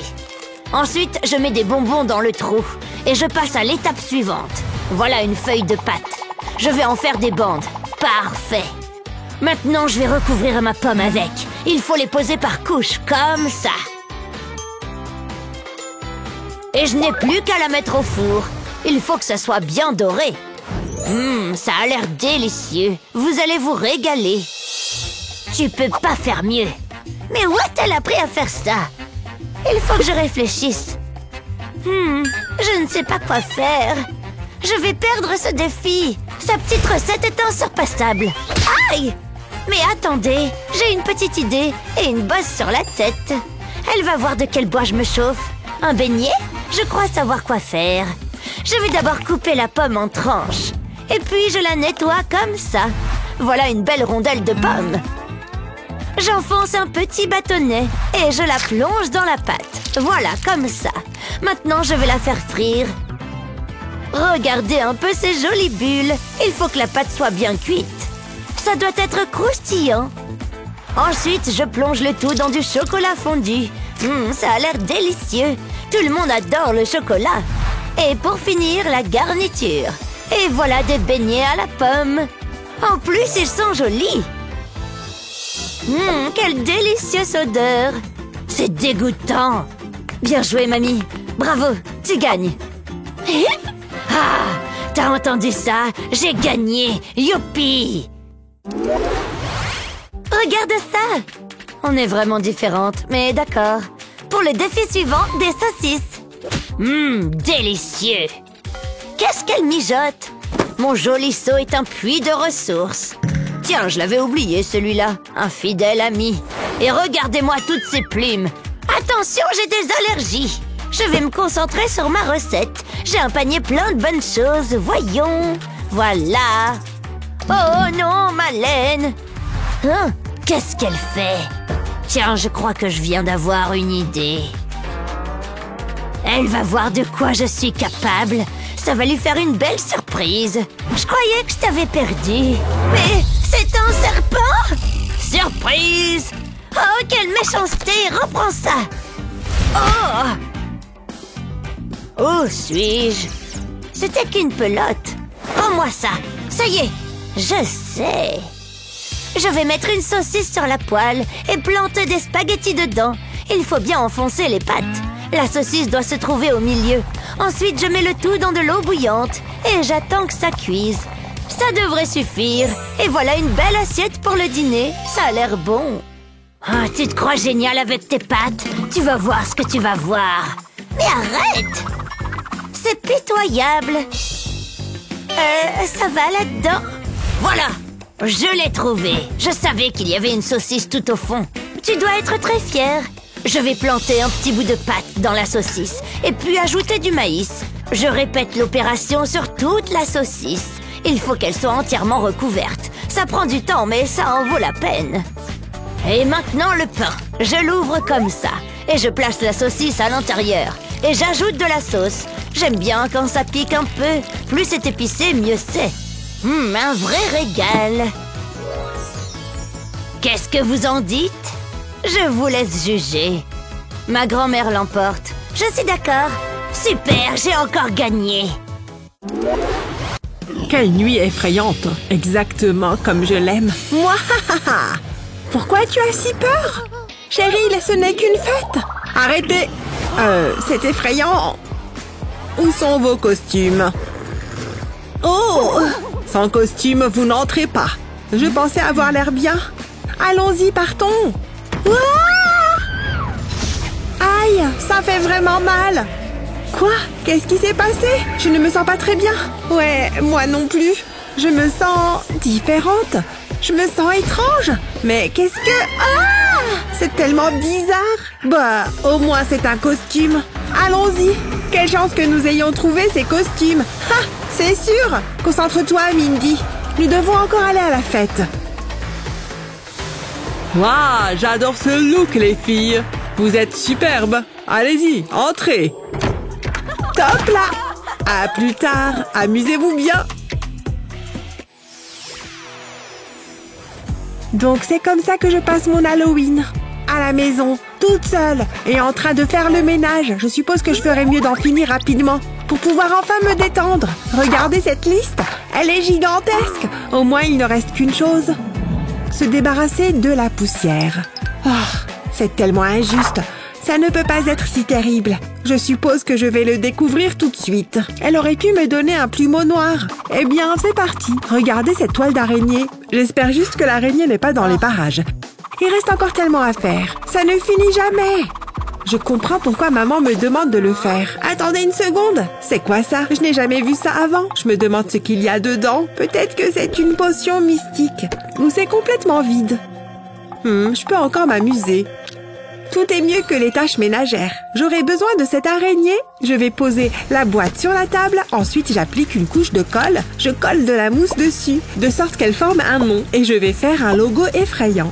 Ensuite, je mets des bonbons dans le trou. Et je passe à l'étape suivante. Voilà une feuille de pâte. Je vais en faire des bandes. Parfait. Maintenant, je vais recouvrir ma pomme avec. Il faut les poser par couches, comme ça. Et je n'ai plus qu'à la mettre au four. Il faut que ça soit bien doré. Ça a l'air délicieux. Vous allez vous régaler. Tu peux pas faire mieux. Mais où a-t-elle appris à faire ça? Il faut que je réfléchisse. Je ne sais pas quoi faire. Je vais perdre ce défi. Sa petite recette est insurpassable. Aïe! Mais attendez, j'ai une petite idée et une bosse sur la tête. Elle va voir de quel bois je me chauffe. Un beignet? Je crois savoir quoi faire. Je vais d'abord couper la pomme en tranches. Et puis je la nettoie comme ça. Voilà une belle rondelle de pomme. J'enfonce un petit bâtonnet et je la plonge dans la pâte. Voilà, comme ça. Maintenant, je vais la faire frire. Regardez un peu ces jolies bulles. Il faut que la pâte soit bien cuite. Ça doit être croustillant. Ensuite, je plonge le tout dans du chocolat fondu. Ça a l'air délicieux. Tout le monde adore le chocolat. Et pour finir, la garniture. Et voilà des beignets à la pomme. En plus, ils sont jolis. Quelle délicieuse odeur. C'est dégoûtant. Bien joué, mamie. Bravo, tu gagnes. Ah, t'as entendu ça? J'ai gagné. Youpi! Regarde ça. On est vraiment différentes, mais d'accord. Pour le défi suivant, des saucisses. Délicieux. Qu'est-ce qu'elle mijote? Mon joli seau est un puits de ressources. Tiens, je l'avais oublié celui-là. Un fidèle ami. Et regardez-moi toutes ces plumes. Attention, j'ai des allergies. Je vais me concentrer sur ma recette. J'ai un panier plein de bonnes choses. Voyons. Voilà. Oh non, ma laine. Qu'est-ce qu'elle fait? Tiens, je crois que je viens d'avoir une idée. Elle va voir de quoi je suis capable. Ça va lui faire une belle surprise. Je croyais que je t'avais perdu. Mais c'est un serpent! Surprise! Oh, quelle méchanceté! Reprends ça! Oh! Où suis-je? C'était qu'une pelote. Rends-moi ça. Ça y est, je sais. Je vais mettre une saucisse sur la poêle et planter des spaghettis dedans. Il faut bien enfoncer les pattes. La saucisse doit se trouver au milieu. Ensuite, je mets le tout dans de l'eau bouillante et j'attends que ça cuise. Ça devrait suffire. Et voilà une belle assiette pour le dîner. Ça a l'air bon. Oh, tu te crois génial avec tes pâtes? Tu vas voir ce que tu vas voir. Mais arrête! C'est pitoyable. Ça va là-dedans? Voilà! Je l'ai trouvé. Je savais qu'il y avait une saucisse tout au fond. Tu dois être très fier. Je vais planter un petit bout de pâte dans la saucisse et puis ajouter du maïs. Je répète l'opération sur toute la saucisse. Il faut qu'elle soit entièrement recouverte. Ça prend du temps, mais ça en vaut la peine. Et maintenant le pain. Je l'ouvre comme ça et je place la saucisse à l'intérieur. Et j'ajoute de la sauce. J'aime bien quand ça pique un peu. Plus c'est épicé, mieux c'est. Un vrai régal. Qu'est-ce que vous en dites? Je vous laisse juger. Ma grand-mère l'emporte. Je suis d'accord. Super, j'ai encore gagné. Quelle nuit effrayante. Exactement comme je l'aime. Moi, pourquoi tu as si peur? Chérie, ce n'est qu'une fête. Arrêtez. C'est effrayant. Où sont vos costumes? Oh! Sans costume, vous n'entrez pas. Je pensais avoir l'air bien. Allons-y, partons. Ouah! Aïe, ça fait vraiment mal. Quoi? Qu'est-ce qui s'est passé? Je ne me sens pas très bien. Ouais, moi non plus. Je me sens différente. Je me sens étrange. Mais qu'est-ce que... Ah! C'est tellement bizarre. Bah, au moins c'est un costume. Allons-y. Quelle chance que nous ayons trouvé ces costumes. Ha! C'est sûr. Concentre-toi, Mindy. Nous devons encore aller à la fête. Waouh, j'adore ce look, les filles. Vous êtes superbes. Allez-y, entrez. Top là. À plus tard. Amusez-vous bien. Donc c'est comme ça que je passe mon Halloween. À la maison, toute seule et en train de faire le ménage. Je suppose que je ferais mieux d'en finir rapidement pour pouvoir enfin me détendre. Regardez cette liste. Elle est gigantesque. Au moins, il ne reste qu'une chose. Se débarrasser de la poussière. Oh, c'est tellement injuste. Ça ne peut pas être si terrible. Je suppose que je vais le découvrir tout de suite. Elle aurait pu me donner un plumeau noir. Eh bien, c'est parti. Regardez cette toile d'araignée. J'espère juste que l'araignée n'est pas dans les parages. Il reste encore tellement à faire. Ça ne finit jamais. Je comprends pourquoi maman me demande de le faire. Attendez une seconde. C'est quoi ça? Je n'ai jamais vu ça avant. Je me demande ce qu'il y a dedans. Peut-être que c'est une potion mystique. Ou c'est complètement vide. Je peux encore m'amuser. Tout est mieux que les tâches ménagères. J'aurai besoin de cette araignée. Je vais poser la boîte sur la table. Ensuite, j'applique une couche de colle. Je colle de la mousse dessus, de sorte qu'elle forme un nom. Et je vais faire un logo effrayant.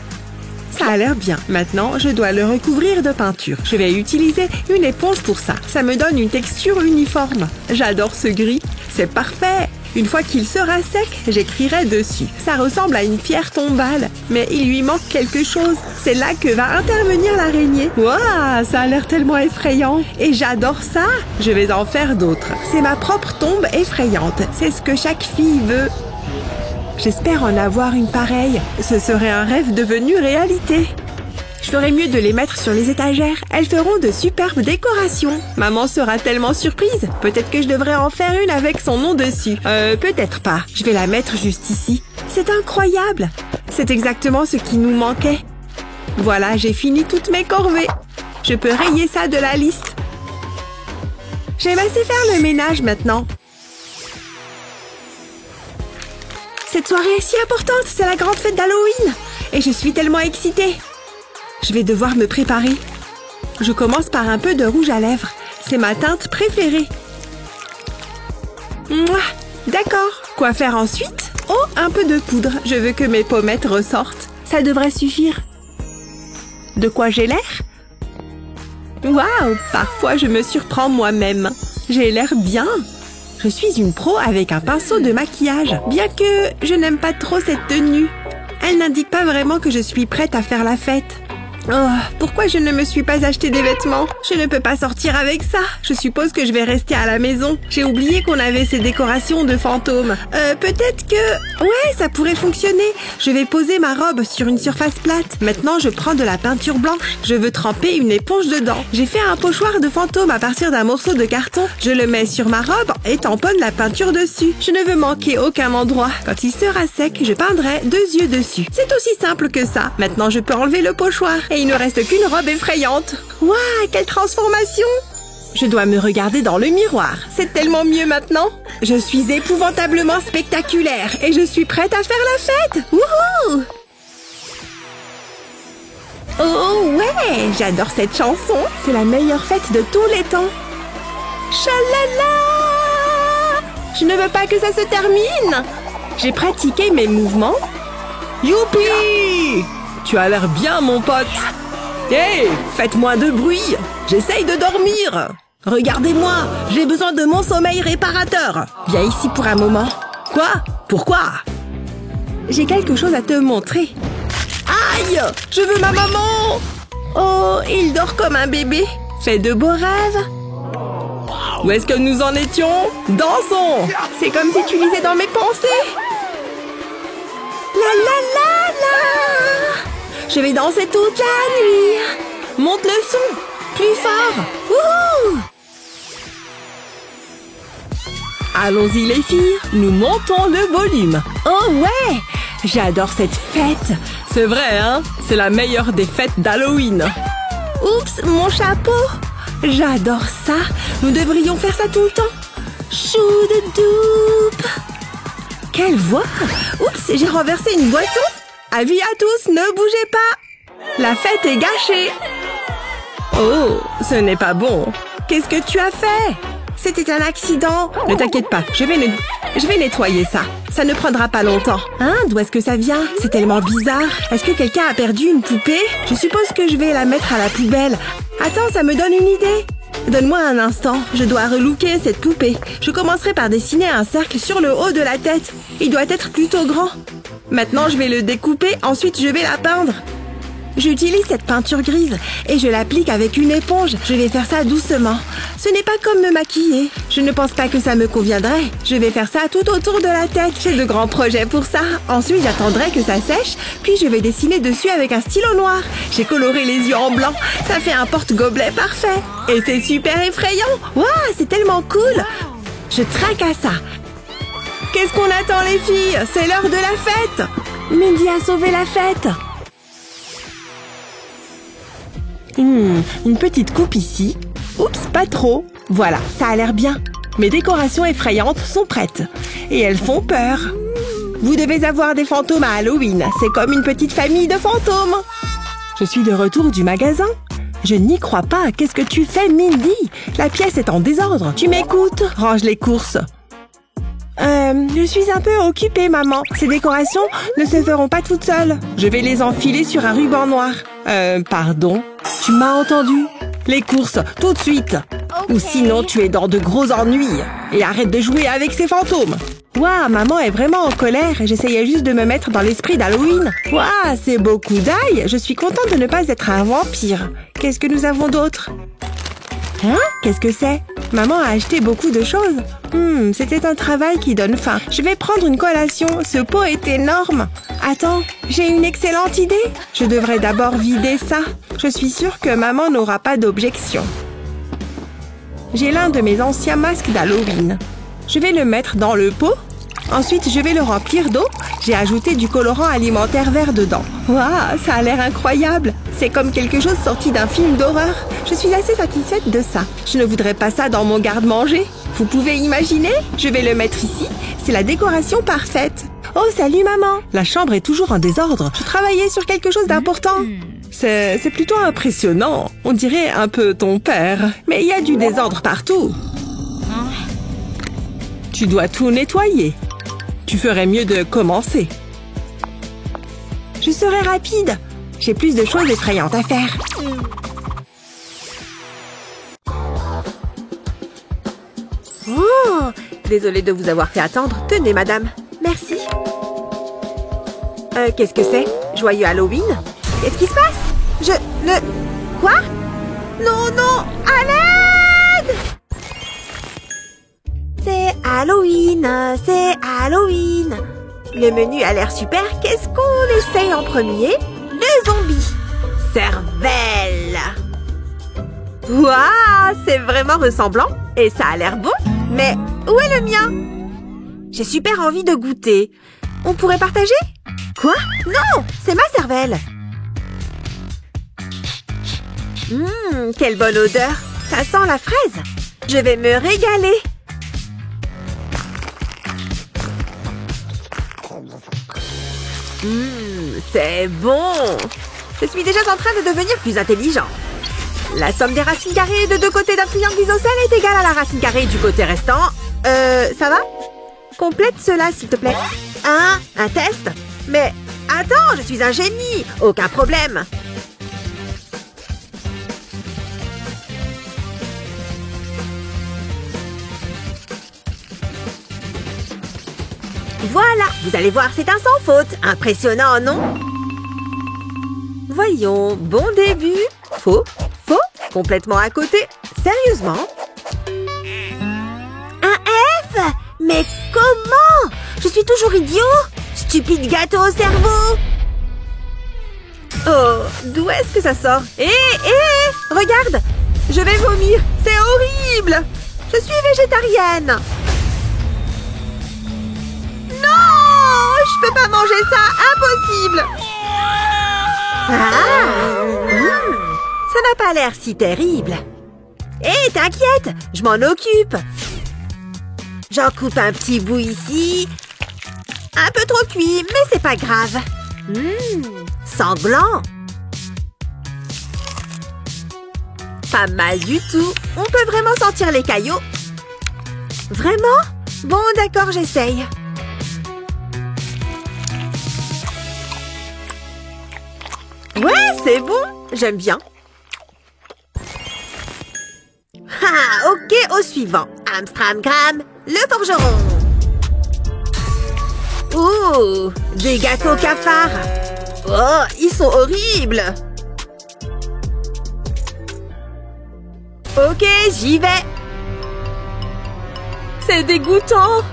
Ça a l'air bien. Maintenant, je dois le recouvrir de peinture. Je vais utiliser une éponge pour ça. Ça me donne une texture uniforme. J'adore ce gris. C'est parfait. Une fois qu'il sera sec, j'écrirai dessus. Ça ressemble à une pierre tombale, mais il lui manque quelque chose. C'est là que va intervenir l'araignée. Waouh, ça a l'air tellement effrayant. Et j'adore ça. Je vais en faire d'autres. C'est ma propre tombe effrayante. C'est ce que chaque fille veut. J'espère en avoir une pareille. Ce serait un rêve devenu réalité. Je ferais mieux de les mettre sur les étagères. Elles feront de superbes décorations. Maman sera tellement surprise. Peut-être que je devrais en faire une avec son nom dessus. Peut-être pas. Je vais la mettre juste ici. C'est incroyable. C'est exactement ce qui nous manquait. Voilà, j'ai fini toutes mes corvées. Je peux rayer ça de la liste. J'aime assez faire le ménage maintenant. Cette soirée est si importante, c'est la grande fête d'Halloween. Et je suis tellement excitée. Je vais devoir me préparer. Je commence par un peu de rouge à lèvres. C'est ma teinte préférée. Mouah, d'accord. Quoi faire ensuite? Oh, un peu de poudre. Je veux que mes pommettes ressortent. Ça devrait suffire. De quoi j'ai l'air? Waouh, parfois je me surprends moi-même. J'ai l'air bien. Je suis une pro avec un pinceau de maquillage. Bien que je n'aime pas trop cette tenue. Elle n'indique pas vraiment que je suis prête à faire la fête. Oh, pourquoi je ne me suis pas acheté des vêtements? Je ne peux pas sortir avec ça. Je suppose que je vais rester à la maison. J'ai oublié qu'on avait ces décorations de fantômes. Peut-être que... Ouais, ça pourrait fonctionner. Je vais poser ma robe sur une surface plate. Maintenant, je prends de la peinture blanche. Je veux tremper une éponge dedans. J'ai fait un pochoir de fantôme à partir d'un morceau de carton. Je le mets sur ma robe et tamponne la peinture dessus. Je ne veux manquer aucun endroit. Quand il sera sec, je peindrai 2 yeux dessus. C'est aussi simple que ça. Maintenant, je peux enlever le pochoir. Et il ne reste qu'une robe effrayante. Waouh, quelle transformation! Je dois me regarder dans le miroir. C'est tellement mieux maintenant. Je suis épouvantablement spectaculaire et je suis prête à faire la fête. Wouhou! Oh ouais, j'adore cette chanson. C'est la meilleure fête de tous les temps. Chalala! Je ne veux pas que ça se termine. J'ai pratiqué mes mouvements. Youpi! Tu as l'air bien, mon pote. Hé, faites moins de bruit. J'essaye de dormir. Regardez-moi, j'ai besoin de mon sommeil réparateur. Viens ici pour un moment. Quoi? Pourquoi? J'ai quelque chose à te montrer. Aïe! Je veux ma maman! Oh, il dort comme un bébé. Fais de beaux rêves. Où est-ce que nous en étions? Dansons! C'est comme si tu lisais dans mes pensées. La la la la! Je vais danser toute la nuit. Monte le son. Plus fort. Wouhou! Allons-y les filles, nous montons le volume. Oh ouais! J'adore cette fête. C'est vrai, hein? C'est la meilleure des fêtes d'Halloween. Oups, mon chapeau. J'adore ça. Nous devrions faire ça tout le temps. Chou-de-doup. Quelle voix! Oups, j'ai renversé une boisson. Avis à tous, ne bougez pas. La fête est gâchée. Oh, ce n'est pas bon. Qu'est-ce que tu as fait? C'était un accident. Ne t'inquiète pas, je vais nettoyer ça. Ça ne prendra pas longtemps. Hein? D'où est-ce que ça vient? C'est tellement bizarre. Est-ce que quelqu'un a perdu une poupée? Je suppose que je vais la mettre à la poubelle. Attends, ça me donne une idée. Donne-moi un instant, je dois relooker cette poupée. Je commencerai par dessiner un cercle sur le haut de la tête. Il doit être plutôt grand. Maintenant, je vais le découper, ensuite je vais la peindre. J'utilise cette peinture grise et je l'applique avec une éponge. Je vais faire ça doucement. Ce n'est pas comme me maquiller. Je ne pense pas que ça me conviendrait. Je vais faire ça tout autour de la tête. J'ai de grands projets pour ça. Ensuite, j'attendrai que ça sèche, puis je vais dessiner dessus avec un stylo noir. J'ai coloré les yeux en blanc. Ça fait un porte-gobelet parfait. Et c'est super effrayant. Waouh, c'est tellement cool. Je traque à ça. Qu'est-ce qu'on attend les filles? C'est l'heure de la fête. Mindy a sauvé la fête. Une petite coupe ici. Oups, pas trop. Voilà, ça a l'air bien. Mes décorations effrayantes sont prêtes. Et elles font peur. Vous devez avoir des fantômes à Halloween. C'est comme une petite famille de fantômes. Je suis de retour du magasin. Je n'y crois pas. Qu'est-ce que tu fais, Mindy? La pièce est en désordre. Tu m'écoutes? Range les courses. Je suis un peu occupée, maman. Ces décorations ne se feront pas toutes seules. Je vais les enfiler sur un ruban noir. Pardon? Tu m'as entendu? Les courses, tout de suite. Ou sinon, tu es dans de gros ennuis. Et arrête de jouer avec ces fantômes. Waouh, maman est vraiment en colère. J'essayais juste de me mettre dans l'esprit d'Halloween. Waouh, c'est beaucoup d'ail. Je suis contente de ne pas être un vampire. Qu'est-ce que nous avons d'autre? Hein? Qu'est-ce que c'est? Maman a acheté beaucoup de choses. C'était un travail qui donne faim. Je vais prendre une collation. Ce pot est énorme. Attends, j'ai une excellente idée. Je devrais d'abord vider ça. Je suis sûre que maman n'aura pas d'objection. J'ai l'un de mes anciens masques d'Halloween. Je vais le mettre dans le pot. Ensuite, je vais le remplir d'eau. J'ai ajouté du colorant alimentaire vert dedans. Waouh, ça a l'air incroyable. C'est comme quelque chose sorti d'un film d'horreur. Je suis assez satisfaite de ça. Je ne voudrais pas ça dans mon garde-manger. Vous pouvez imaginer? Je vais le mettre ici. C'est la décoration parfaite. Oh, salut maman. La chambre est toujours en désordre. Je travaillais sur quelque chose d'important. C'est plutôt impressionnant. On dirait un peu ton père. Mais il y a du désordre partout. Tu dois tout nettoyer. Tu ferais mieux de commencer. Je serai rapide. J'ai plus de choses effrayantes à faire. Oh! Désolée de vous avoir fait attendre. Tenez, madame. Merci. Qu'est-ce que c'est? Joyeux Halloween? Qu'est-ce qui se passe? Je ne... Quoi? Non, non! À l'aide! C'est Halloween, c'est Halloween. Le menu a l'air super. Qu'est-ce qu'on essaye en premier? Le zombie. Cervelle. Waouh, c'est vraiment ressemblant. Et ça a l'air bon. Mais où est le mien? J'ai super envie de goûter. On pourrait partager? Quoi? Non, c'est ma cervelle. Quelle bonne odeur. Ça sent la fraise. Je vais me régaler. C'est bon. Je suis déjà en train de devenir plus intelligent. La somme des racines carrées de deux côtés d'un triangle isocèle est égale à la racine carrée du côté restant. Ça va? Complète cela, s'il te plaît. Un test? Mais attends, je suis un génie. Aucun problème. Voilà, vous allez voir, c'est un sans faute. Impressionnant, non? Voyons, bon début. Faux, faux, complètement à côté. Sérieusement? Un F? Mais comment? Je suis toujours idiot? Stupide gâteau au cerveau! Oh, d'où est-ce que ça sort? Regarde! Je vais vomir! C'est horrible! Je suis végétarienne! Non! Je peux pas manger ça! Impossible! Ça n'a pas l'air si terrible. Hé, t'inquiète! Je m'en occupe! J'en coupe un petit bout ici. Un peu trop cuit, mais c'est pas grave. Sanglant. Pas mal du tout. On peut vraiment sentir les caillots. Vraiment? Bon, d'accord, j'essaye. Ouais, c'est bon. J'aime bien. Ok, au suivant. Amstramgram, le forgeron. Oh, des gâteaux cafards. Oh, ils sont horribles. Ok, j'y vais. C'est dégoûtant.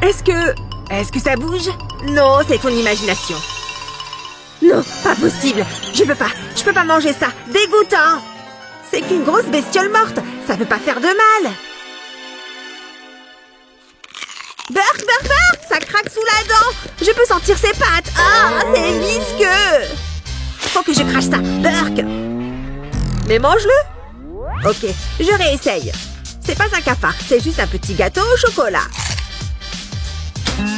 Est-ce que ça bouge? Non, c'est ton imagination. Non, pas possible. Je peux pas manger ça. Dégoûtant. C'est qu'une grosse bestiole morte. Ça peut pas faire de mal. Burk, ça craque sous la dent. Je peux sentir ses pattes. Ah, c'est visqueux. Faut que je crache ça. Burk. Mais mange-le. Ok, je réessaye. C'est pas un cafard, c'est juste un petit gâteau au chocolat.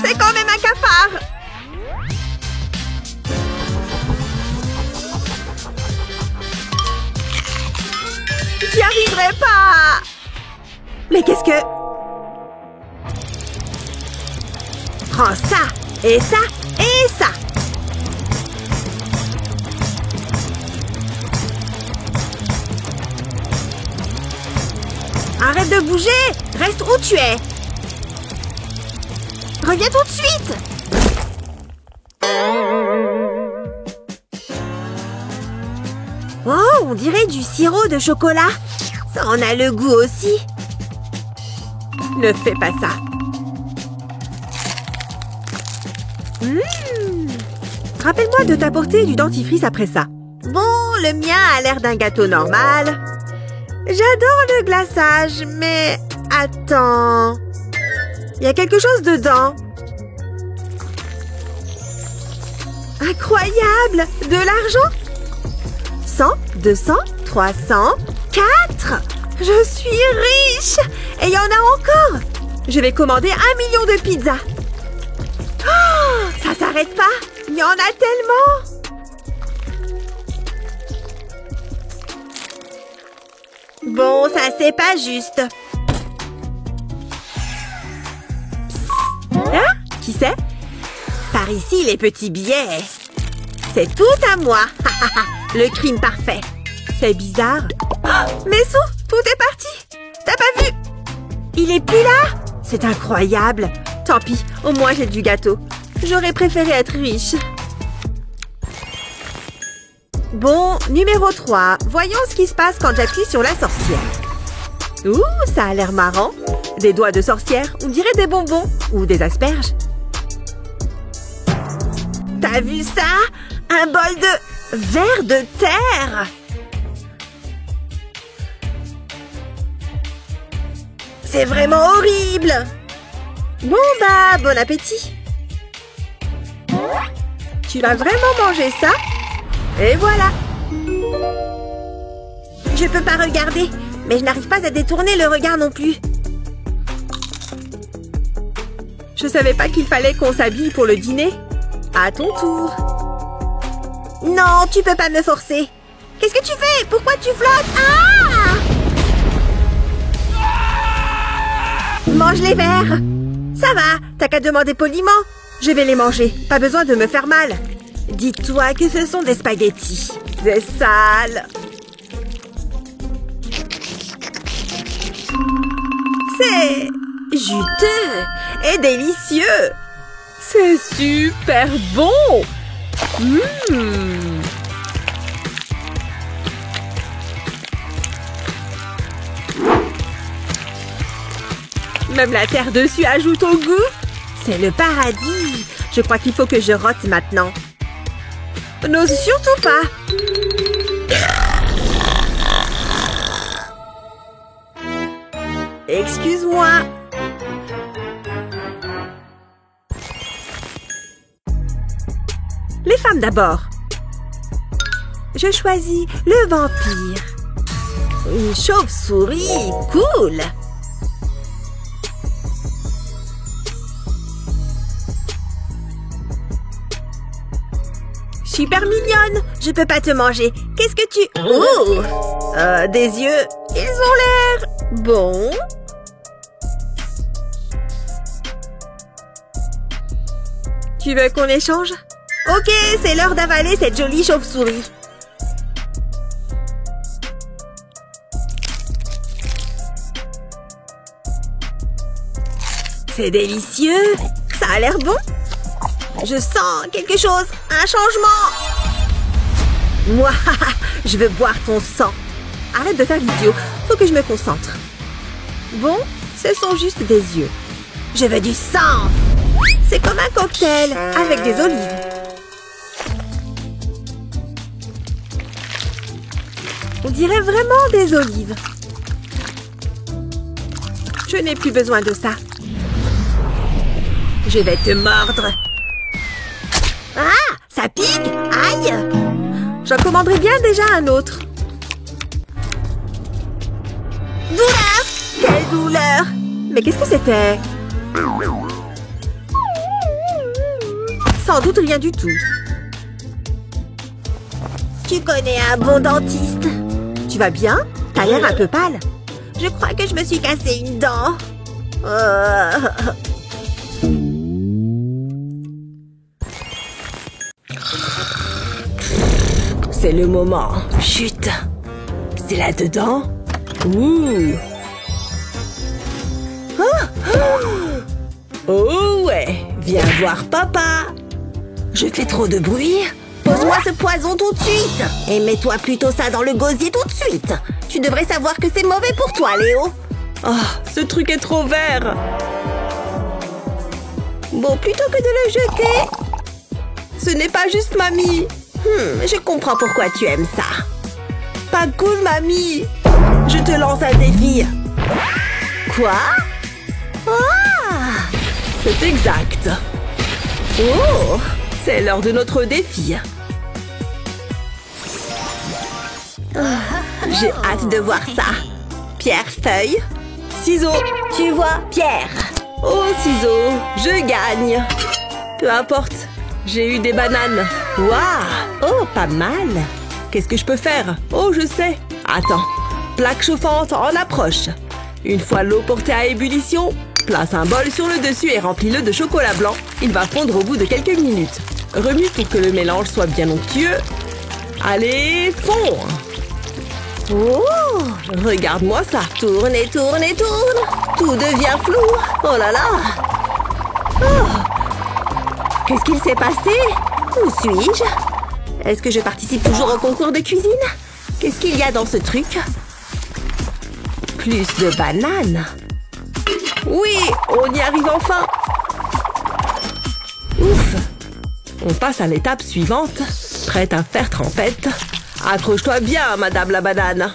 C'est quand même un cafard. J'y arriverai pas. Mais qu'est-ce que... Prends ça, et ça, et ça. Arrête de bouger. Reste où tu es. Reviens tout de suite. Oh, on dirait du sirop de chocolat. Ça en a le goût aussi. Ne fais pas ça. Rappelle-moi de t'apporter du dentifrice après ça. Bon, le mien a l'air d'un gâteau normal. J'adore le glaçage, mais... Attends... Il y a quelque chose dedans. Incroyable! De l'argent? 100, 200, 300, 4! Je suis riche! Et il y en a encore! Je vais commander 1 million de pizzas. Oh, ça s'arrête pas! Il y en a tellement! Bon, ça c'est pas juste. Hein? Qui c'est? Par ici, les petits billets. C'est tout à moi. Le crime parfait. C'est bizarre. Oh, Messou, tout est parti. T'as pas vu? Il est plus là? C'est incroyable. Tant pis, au moins j'ai du gâteau. J'aurais préféré être riche. Bon, numéro 3. Voyons ce qui se passe quand j'appuie sur la sorcière. Ouh, ça a l'air marrant. Des doigts de sorcière, on dirait des bonbons ou des asperges. T'as vu ça? Un bol de vers de terre. C'est vraiment horrible. Bon bah, bon appétit. Tu vas vraiment manger ça? Et voilà. Je peux pas regarder, mais je n'arrive pas à détourner le regard non plus. Je savais pas qu'il fallait qu'on s'habille pour le dîner. À ton tour. Non, tu peux pas me forcer. Qu'est-ce que tu fais? Pourquoi tu flottes? Ah! Mange les verres. Ça va, t'as qu'à demander poliment. Je vais les manger, pas besoin de me faire mal. Dis-toi que ce sont des spaghettis. C'est sale. C'est juteux et délicieux. C'est super bon. Même la terre dessus ajoute au goût. C'est le paradis. Je crois qu'il faut que je rote maintenant. N'ose surtout pas. Excuse-moi. Les femmes d'abord. Je choisis le vampire. Une chauve-souris, cool. Super mignonne. Je peux pas te manger. Qu'est-ce que tu... Oh, des yeux. Ils ont l'air... Bon. Tu veux qu'on échange? Ok, c'est l'heure d'avaler cette jolie chauve-souris. C'est délicieux. Ça a l'air bon. Je sens quelque chose. Un changement. Moi, je veux boire ton sang. Arrête de faire l'idiot. Faut que je me concentre. Bon, ce sont juste des yeux. Je veux du sang. C'est comme un cocktail avec des olives. On dirait vraiment des olives. Je n'ai plus besoin de ça. Je vais te mordre. Ah, ça pique. Aïe. J'en commanderais bien déjà un autre. Douleur. Quelle douleur. Mais qu'est-ce que c'était? Sans doute rien du tout. Tu connais un bon dentiste. Tu vas bien? T'as l'air un peu pâle. Je crois que je me suis cassé une dent. C'est le moment. Chut. C'est là-dedans. Ouh. Oh ouais. Viens voir papa. Je fais trop de bruit. Pose-moi ce poison tout de suite. Et mets-toi plutôt ça dans le gosier tout de suite. Tu devrais savoir que c'est mauvais pour toi, Léo. Oh, ce truc est trop vert. Bon, plutôt que de le jeter... Ce n'est pas juste mamie. Je comprends pourquoi tu aimes ça. Pas cool, mamie. Je te lance un défi. Quoi? Ah! C'est exact. Oh! C'est l'heure de notre défi. J'ai hâte de voir ça. Pierre, feuille. Ciseaux. Tu vois, pierre. Oh, ciseaux. Je gagne. Peu importe. J'ai eu des bananes. Waouh! Oh, pas mal. Qu'est-ce que je peux faire? Oh, je sais. Attends. Plaque chauffante en approche. Une fois l'eau portée à ébullition, place un bol sur le dessus et remplis-le de chocolat blanc. Il va fondre au bout de quelques minutes. Remue pour que le mélange soit bien onctueux. Allez, fond! Oh, Regarde-moi ça. tourne et tourne et tourne. Tout devient flou. Oh là là. Oh. Qu'est-ce qu'il s'est passé? Où suis-je? Est-ce que je participe toujours au concours de cuisine? Qu'est-ce qu'il y a dans ce truc? Plus de bananes. Oui, on y arrive enfin. Ouf. On passe à l'étape suivante. Prête à faire trempette. Accroche-toi bien, madame la banane.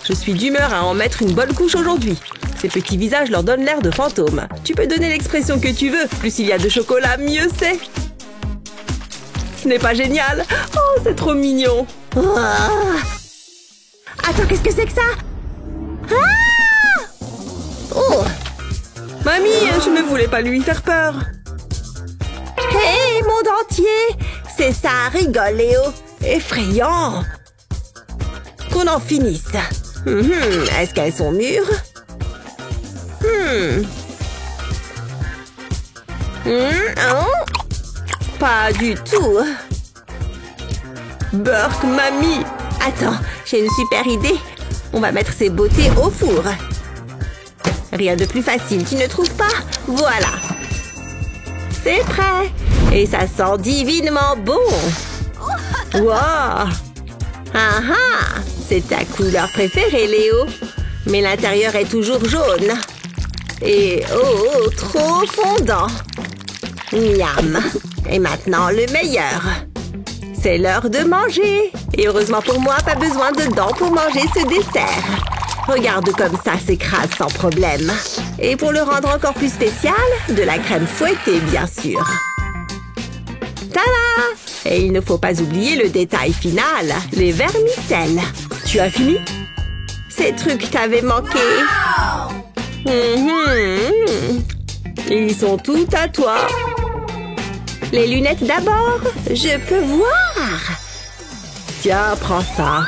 Je suis d'humeur à en mettre une bonne couche aujourd'hui. Ces petits visages leur donnent l'air de fantômes. Tu peux donner l'expression que tu veux. Plus il y a de chocolat, mieux c'est. Ce n'est pas génial. Oh, c'est trop mignon. Oh. Attends, qu'est-ce que c'est que ça? Ah! Oh. Mamie, je ne voulais pas lui faire peur. Hé, monde entier! C'est ça, rigole, Léo. Effrayant. Qu'on en finisse. Est-ce qu'elles sont mûres? Oh. Pas du tout. Burk, mamie. Attends, j'ai une super idée. On va mettre ces beautés au four. Rien de plus facile, tu ne trouves pas? Voilà. C'est prêt. Et ça sent divinement bon. Wow. Ah ah! C'est ta couleur préférée, Léo. Mais l'intérieur est toujours jaune. Et oh, trop fondant. Miam. Et maintenant, le meilleur. C'est l'heure de manger. Et heureusement pour moi, pas besoin de dents pour manger ce dessert. Regarde comme ça s'écrase sans problème. Et pour le rendre encore plus spécial, de la crème fouettée, bien sûr. Tada! Et il ne faut pas oublier le détail final, les vermicelles. Tu as fini? Ces trucs t'avaient manqué. Ils sont tout à toi. Les lunettes d'abord, je peux voir. Tiens, prends ça.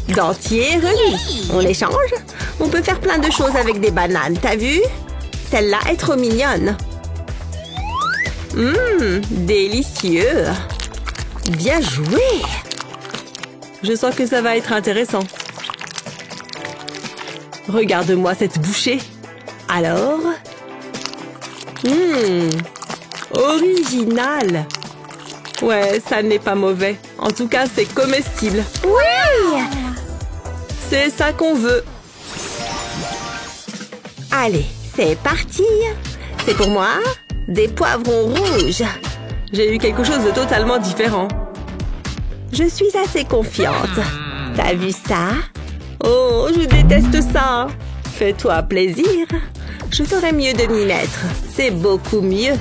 Dentier remis. On échange? On peut faire plein de choses avec des bananes, t'as vu? Celle-là est trop mignonne. Délicieux. Bien joué. Je sens que ça va être intéressant. Regarde-moi cette bouchée. Alors? Original. Ouais, ça n'est pas mauvais. En tout cas, c'est comestible. Oui! C'est ça qu'on veut. Allez, c'est parti. C'est pour moi, des poivrons rouges. J'ai eu quelque chose de totalement différent. Je suis assez confiante. T'as vu ça? Oh, je déteste ça. Fais-toi plaisir. Je ferais mieux de m'y mettre. C'est beaucoup mieux.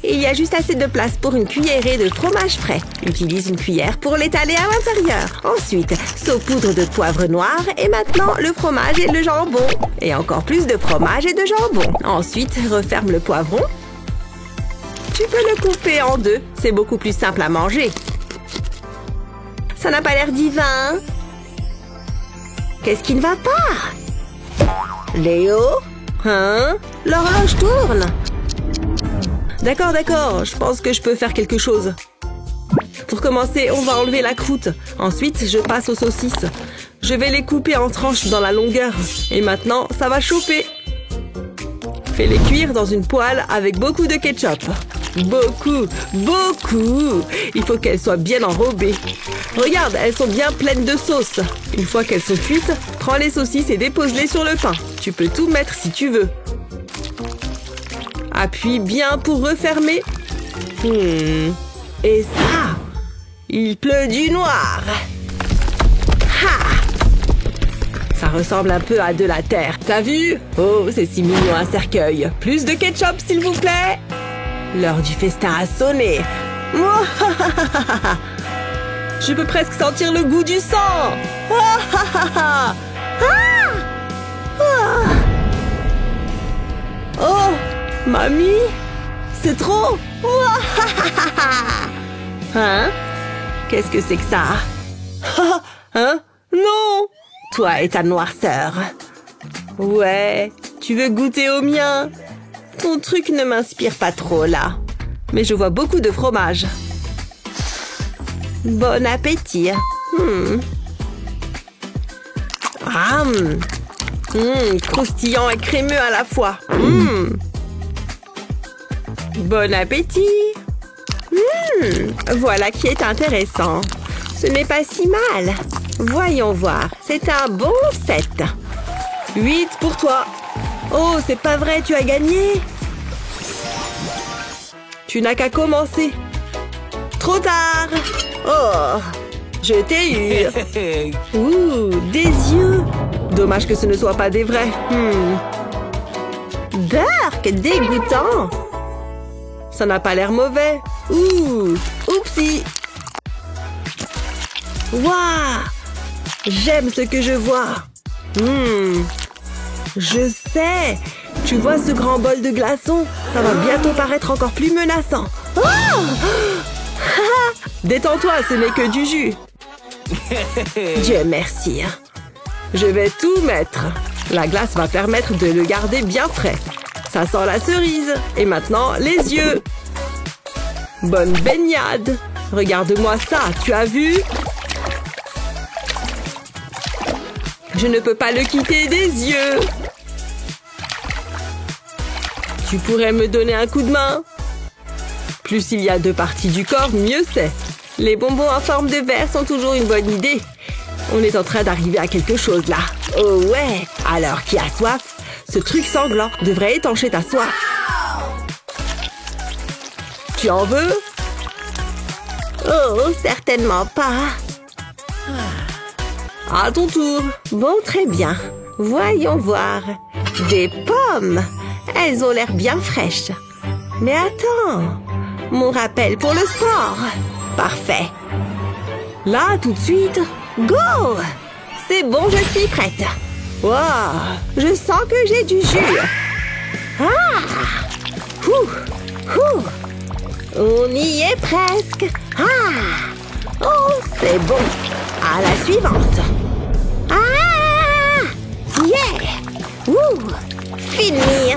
Il y a juste assez de place pour une cuillerée de fromage frais. Utilise une cuillère pour l'étaler à l'intérieur. Ensuite, saupoudre de poivre noir et maintenant le fromage et le jambon. Et encore plus de fromage et de jambon. Ensuite, referme le poivron. Tu peux le couper en deux. C'est beaucoup plus simple à manger. Ça n'a pas l'air divin. Qu'est-ce qui ne va pas? Léo? Hein? L'horloge tourne. D'accord, d'accord. Je pense que je peux faire quelque chose. Pour commencer, on va enlever la croûte. Ensuite, je passe aux saucisses. Je vais les couper en tranches dans la longueur. Et maintenant, ça va chauffer. Fais-les cuire dans une poêle avec beaucoup de ketchup. Beaucoup, beaucoup. Il faut qu'elles soient bien enrobées. Regarde, elles sont bien pleines de sauce. Une fois qu'elles sont cuites, prends les saucisses et dépose-les sur le pain. Tu peux tout mettre si tu veux. Appuie bien pour refermer. Et ça, il pleut du noir. Ha! Ça ressemble un peu à de la terre. T'as vu? Oh, c'est si mignon un cercueil. Plus de ketchup, s'il vous plaît. L'heure du festin a sonné. Je peux presque sentir le goût du sang. Oh, mamie, c'est trop. Hein? Qu'est-ce que c'est que ça? Hein? Non! Toi et ta noirceur. Ouais, tu veux goûter au mien? Ton truc ne m'inspire pas trop, là. Mais je vois beaucoup de fromage. Bon appétit. Croustillant et crémeux à la fois. Bon appétit. Voilà qui est intéressant. Ce n'est pas si mal. Voyons voir. C'est un bon 7. 8 pour toi. Oh, c'est pas vrai, tu as gagné. Tu n'as qu'à commencer. Trop tard. Oh, je t'ai eu. Ouh, des yeux. Dommage que ce ne soit pas des vrais. Dark, dégoûtant. Ça n'a pas l'air mauvais. Ouh, oupsie. Waouh, j'aime ce que je vois. Je sais. Tu vois ce grand bol de glaçons? Ça va bientôt paraître encore plus menaçant. Oh! Détends-toi, ce n'est que du jus. Dieu merci. Je vais tout mettre. La glace va permettre de le garder bien frais. Ça sent la cerise. Et maintenant, les yeux. Bonne baignade. Regarde-moi ça, tu as vu? Je ne peux pas le quitter des yeux. Tu pourrais me donner un coup de main? Plus il y a de parties du corps, mieux c'est. Les bonbons en forme de verre sont toujours une bonne idée. On est en train d'arriver à quelque chose là. Oh ouais, alors qui a soif? Ce truc sanglant devrait étancher ta soif. Tu en veux? Oh, certainement pas. À ton tour. Bon, très bien. Voyons voir. Des pommes. Elles ont l'air bien fraîches. Mais attends. Mon rappel pour le sport. Parfait. Là, tout de suite. Go! C'est bon, je suis prête. Wow! Je sens que j'ai du jus. Ah! On y est presque. Ah! Oh, c'est bon. À la suivante. Ah! Yeah! Fini.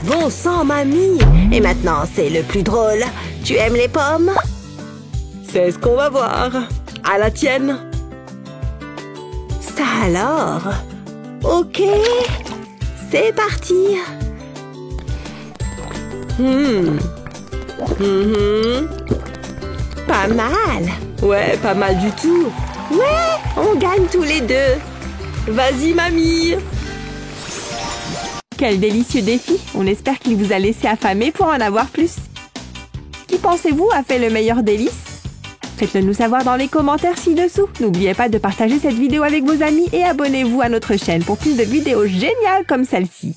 Bon sang, mamie. Et maintenant, c'est le plus drôle. Tu aimes les pommes? C'est ce qu'on va voir. À la tienne. Ça alors? Ok. C'est parti. Pas mal. Ouais, pas mal du tout. Ouais, on gagne tous les deux. Vas-y, mamie. Quel délicieux défi. On espère qu'il vous a laissé affamé pour en avoir plus. Qui pensez-vous a fait le meilleur délice? Faites-le nous savoir dans les commentaires ci-dessous. N'oubliez pas de partager cette vidéo avec vos amis et abonnez-vous à notre chaîne pour plus de vidéos géniales comme celle-ci.